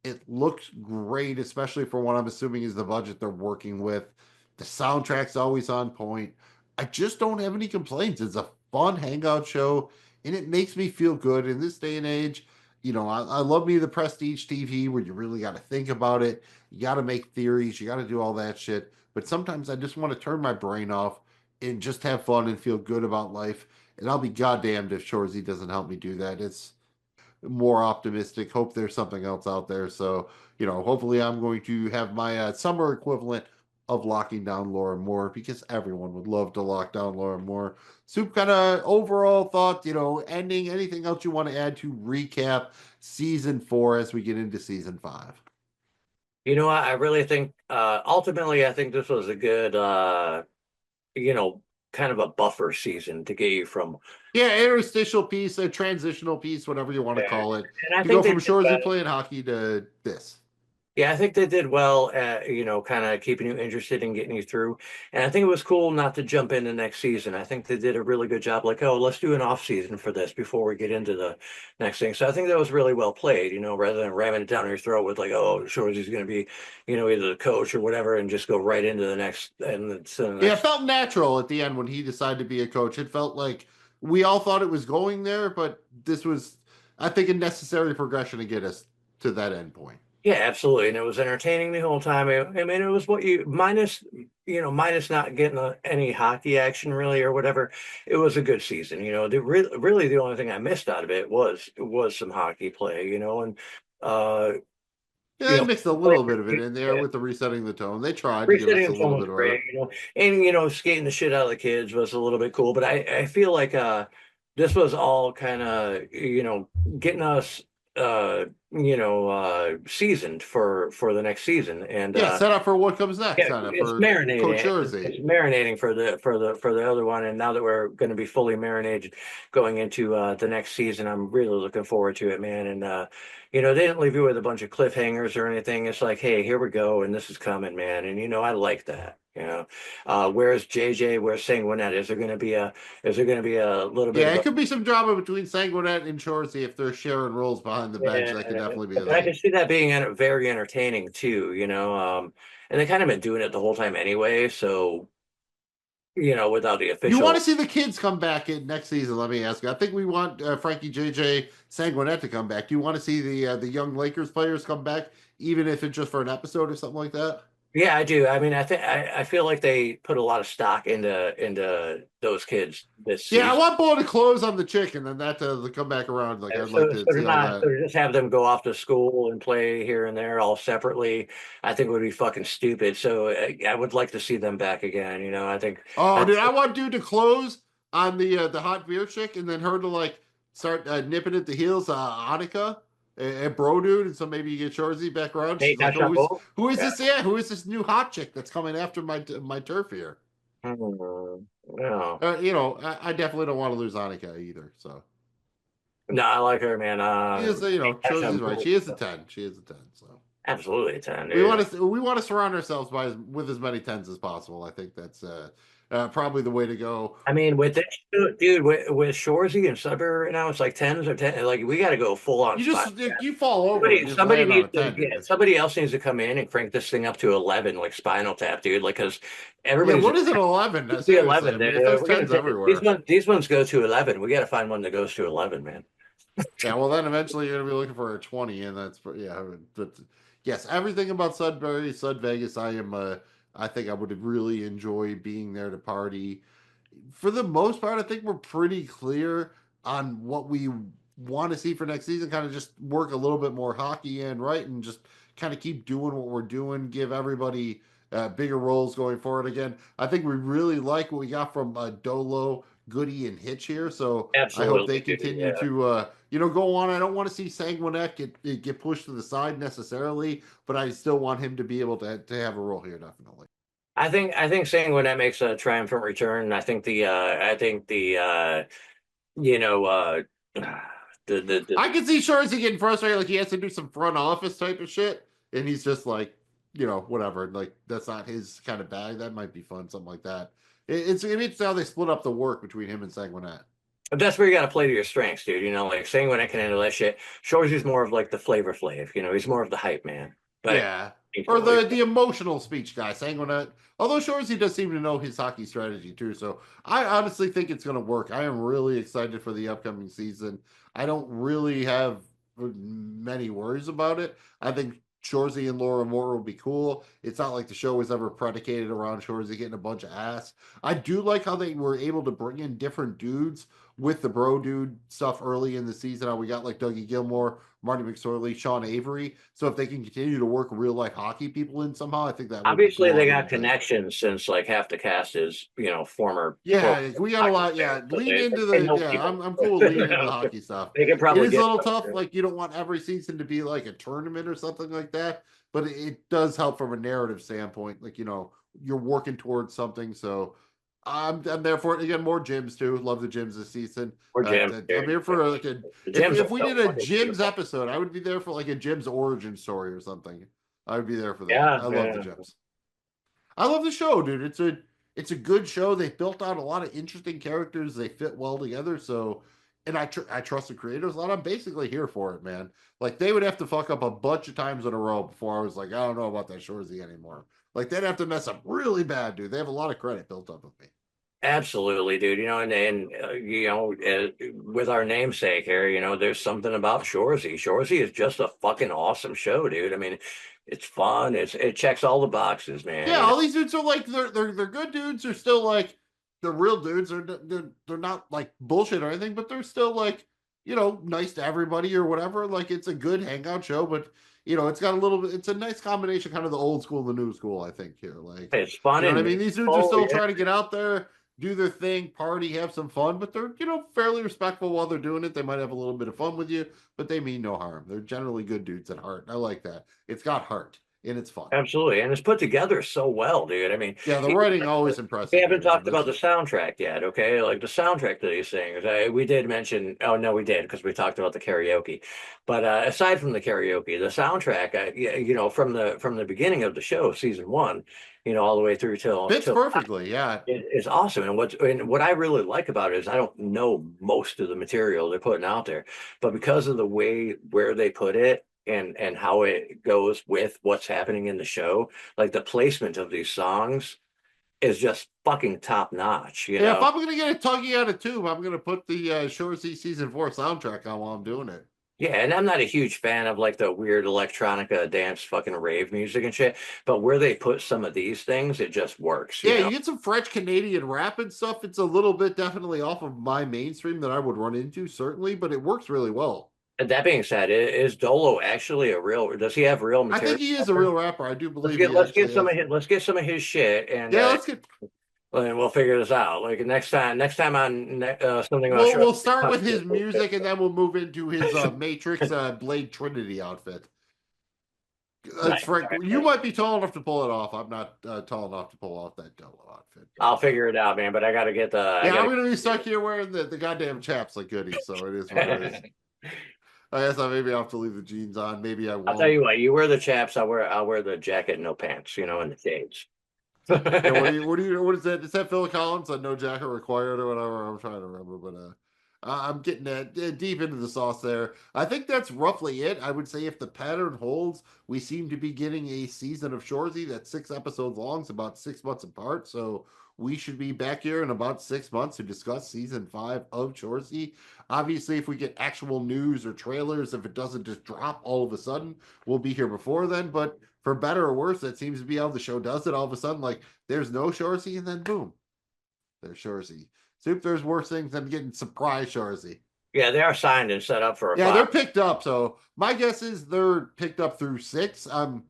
It looks great, especially for what I'm assuming is the budget they're working with. The soundtrack's always on point. I just don't have any complaints. It's a fun hangout show, and it makes me feel good in this day and age. I love me the prestige TV where you really got to think about it. You got to make theories. You got to do all that shit. But sometimes I just want to turn my brain off and just have fun and feel good about life. And I'll be goddamned if Shoresy doesn't help me do that. It's more optimistic. Hope there's something else out there. So, hopefully I'm going to have my summer equivalent of locking down Laura Moore, because everyone would love to lock down Laura Moore. Soup, kind of overall thought, ending, anything else you want to add to recap season 4 as we get into season 5? I really think ultimately I think this was a good kind of a buffer season to get you from interstitial piece, a transitional piece, whatever you want to call it. And I to think go from Shoresy playing hockey to this. Yeah, I think they did well at, kind of keeping you interested and getting you through. And I think it was cool not to jump into next season. I think they did a really good job. Like, let's do an off season for this before we get into the next thing. So I think that was really well played, rather than ramming it down your throat with like, Shoresy's going to be, either the coach or whatever, and just go right into the next. It felt natural at the end when he decided to be a coach. It felt like we all thought it was going there, but this was, I think, a necessary progression to get us to that end point. Yeah, absolutely, and it was entertaining the whole time. I mean, it was what you minus not getting any hockey action really or whatever. It was a good season. Really the only thing I missed out of it was some hockey play. And uh, Yeah, they mixed a little bit of it in there with the resetting the tone. They tried to give us a little bit of great, and skating the shit out of the kids was a little bit cool. But I feel like this was all kind of getting us seasoned for the next season, and set up for what comes next. It's marinating. Coach Shoresy. It's marinating for the other one, and now that we're going to be fully marinated going into the next season, I'm really looking forward to it, man. And they didn't leave you with a bunch of cliffhangers or anything. It's like, hey, here we go, and this is coming, man. And I like that. Where's JJ? Where's Sanguinet? Is there going to be a little bit? Yeah, it could be some drama between Sanguinet and Shoresy if they're sharing roles behind the bench. That could definitely be. I can see that being very entertaining too. And they kind of been doing it the whole time anyway. So, without the official. You want to see the kids come back in next season? Let me ask you. I think we want Frankie, JJ, Sanguinet to come back. Do you want to see the young Lakers players come back, even if it's just for an episode or something like that? Yeah, I do. I mean, I feel like they put a lot of stock into those kids this season. Yeah, I want Bull to close on the chick and then that to come back around. Like I'd like to see all that. So just have them go off to school and play here and there all separately. I think would be fucking stupid. So I would like to see them back again. I think. Oh, dude, I want dude to close on the hot beer chick and then her to start nipping at the heels Annika. And bro, dude, and so maybe you get Shoresy back around. Hey, like, who is this? Yeah, who is this new hot chick that's coming after my turf here? No. I definitely don't want to lose Annika either. So. No, I like her, man. Shoresy's right. She is a 10. She is a 10. So. Absolutely a 10. Dude. We want to surround ourselves with as many 10s as possible. I think that's probably the way to go. I mean, with this dude, with Shoresy and Sudbury right now, it's like 10s or 10. Like we got to go full on. You fall over. Somebody else needs to come in and crank this thing up to 11, like Spinal Tap, dude. Like because everybody. What is it? 11? It's the 11. I mean, there's 10s everywhere. These ones go to 11. We got to find one that goes to 11, man. Yeah, well, then eventually you're gonna be looking for a 20, and that's but yes, everything about Sud Vegas. I think I would really enjoy being there to party. For the most part, I think we're pretty clear on what we want to see for next season. Kind of just work a little bit more hockey in, right? And just kind of keep doing what we're doing, give everybody bigger roles going forward. Again, I think we really like what we got from Dolo, Goody, and Hitch here. So absolutely. I hope they continue to go on. I don't want to see Sanguinet get pushed to the side necessarily, but I still want him to be able to have a role here, definitely. I think Sanguinet makes a triumphant return. I think I can see Shoresy getting frustrated, like he has to do some front office type of shit, and he's just like, whatever. Like that's not his kind of bag. That might be fun, something like that. It's how they split up the work between him and Sanguinet. That's where you got to play to your strengths, dude. Like Sanguinet can handle that shit. Shoresy's more of like the Flavor Flav. He's more of the hype man. But yeah. Or the emotional speech guy, Sanguinet. Although Shoresy does seem to know his hockey strategy too. So I honestly think it's going to work. I am really excited for the upcoming season. I don't really have many worries about it. I think Shoresy and Laura Moore will be cool. It's not like the show was ever predicated around Shoresy getting a bunch of ass. I do like how they were able to bring in different dudes with the bro dude stuff early in the season. How we got like Dougie Gilmore, Marty McSorley, Sean Avery. So if they can continue to work real life hockey people in somehow, I think that obviously they got connections since like half the cast is former. Yeah, we got a lot. Yeah, lean into the. Yeah, I'm cool leaning into the hockey stuff. They can probably. It is a little tough. Like you don't want every season to be like a tournament or something like that, but it does help from a narrative standpoint. Like you're working towards something. So I'm there for it. Again, more gyms too. Love the gyms this season. More gyms. I'm here for like if we did a gyms episode, I would be there for like a gyms origin story or something. I would be there for that. Yeah, I love the gyms. I love the show, dude. It's a good show. They built out a lot of interesting characters. They fit well together. So, and I trust the creators a lot. I'm basically here for it, man. Like they would have to fuck up a bunch of times in a row before I was like, I don't know about that Shoresy anymore. Like they'd have to mess up really bad, dude. They have a lot of credit built up with me. Absolutely, dude. With our namesake here, there's something about Shoresy. Shoresy is just a fucking awesome show, dude. I mean, it's fun. It checks all the boxes, man. Yeah, all these dudes are like they're good dudes. They're still like they're real dudes. They're not like bullshit or anything, but they're still like nice to everybody or whatever. Like it's a good hangout show, but it's got a little bit. It's a nice combination, kind of the old school and the new school. I think here, like it's fun. You know what I mean? These dudes are still trying to get out there, do their thing, party, have some fun, but they're fairly respectful while they're doing it. They might have a little bit of fun with you, but they mean no harm. They're generally good dudes at heart. I like that. It's got heart. And it's fun. Absolutely. And it's put together so well, dude. I mean, yeah, the writing always impressive. We haven't talked about the soundtrack yet, okay? Like the soundtrack to these things. We did mention, oh, no, we did, because we talked about the karaoke. But aside from the karaoke, the soundtrack, from the beginning of the show, season 1, all the way through till fits perfectly, yeah. It's awesome. And what I really like about it is I don't know most of the material they're putting out there, but because of the way where they put it, and how it goes with what's happening in the show, like the placement of these songs is just fucking top notch. If I'm gonna get a tuggy out of tube, I'm gonna put the Shoresy Season 4 soundtrack on while I'm doing it. Yeah, and I'm not a huge fan of like the weird electronica dance fucking rave music and shit, but where they put some of these things, it just works. You get some French Canadian rap and stuff. It's a little bit definitely off of my mainstream that I would run into, certainly, but it works really well. That being said, is Dolo actually a real? Does he have real material? I think he is a real rapper. I do believe. Let's get some of his shit, and let's get. And we'll figure this out. Like next time on something. We'll start with his music, and then we'll move into his Matrix Blade Trinity outfit. You might be tall enough to pull it off. I'm not tall enough to pull off that Dolo outfit. I'll figure it out, man. But I got to get the. I'm going to be stuck here wearing the goddamn chaps like goodies. So it is what it is. I guess maybe I'll have to leave the jeans on. Maybe I won't. I'll tell you what. You wear the chaps. I'll wear the jacket and no pants. And the shades. What is that? Is that Phil Collins? No jacket required or whatever. I'm trying to remember, but I'm getting deep into the sauce there. I think that's roughly it. I would say if the pattern holds, we seem to be getting a season of Shoresy that's 6 episodes long. It's about 6 months apart. So we should be back here in about 6 months to discuss season 5 of Shoresy. Obviously, if we get actual news or trailers, if it doesn't just drop all of a sudden, we'll be here before then. But for better or worse, that seems to be how the show does it. All of a sudden, like there's no Shoresy, and then boom, there's Shoresy. Soup, there's worse things than getting surprise Shoresy. Yeah, they are signed and set up for a. Yeah, they're picked up. So my guess is they're picked up through 6. I'm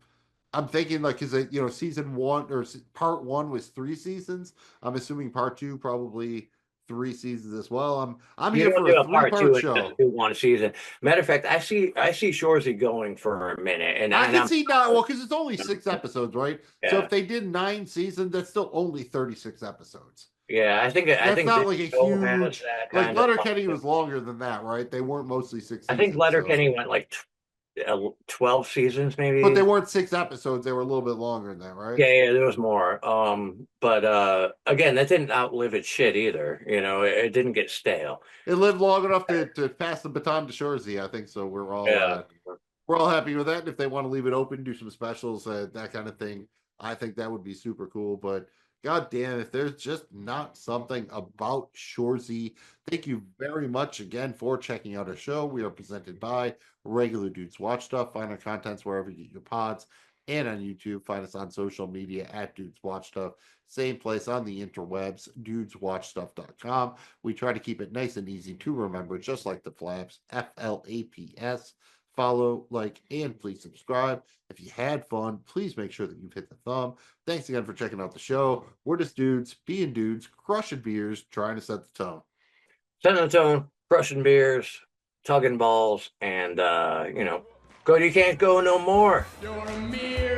thinking like because season 1 or part 1 was 3 seasons. I'm assuming part 2 probably 3 seasons as well. I'm here for a 3-part show. 1 season. Matter of fact, I see Shoresy going for a minute, and I can see not because it's only 6 episodes, right? Yeah. So if they did 9 seasons, that's still only 36 episodes. Yeah, I think that's not like a huge. Like Letterkenny was longer than that, right? They weren't mostly 6 seasons. I think Letterkenny went like 12 seasons, maybe. But they weren't 6 episodes. They were a little bit longer than that, right? Yeah, there was more. But again, that didn't outlive its shit either. It didn't get stale. It lived long enough to pass the baton to Shoresy, I think. So we're all happy with that. And if they want to leave it open, do some specials, that kind of thing, I think that would be super cool. But God damn, if there's just not something about Shoresy. Thank you very much again for checking out our show. We are presented by Regular Dudes Watch Stuff. Find our contents wherever you get your pods and on YouTube. Find us on social media at Dudes Watch Stuff. Same place on the interwebs, dudeswatchstuff.com. We try to keep it nice and easy to remember, just like the flaps, FLAPS. Follow, like, and please subscribe. If you had fun, please make sure that you've hit the thumb. Thanks again for checking out the show. We're just dudes, being dudes, crushing beers, trying to set the tone. Setting the tone, crushing beers, tugging balls, and, go, you can't go no more. You're a mere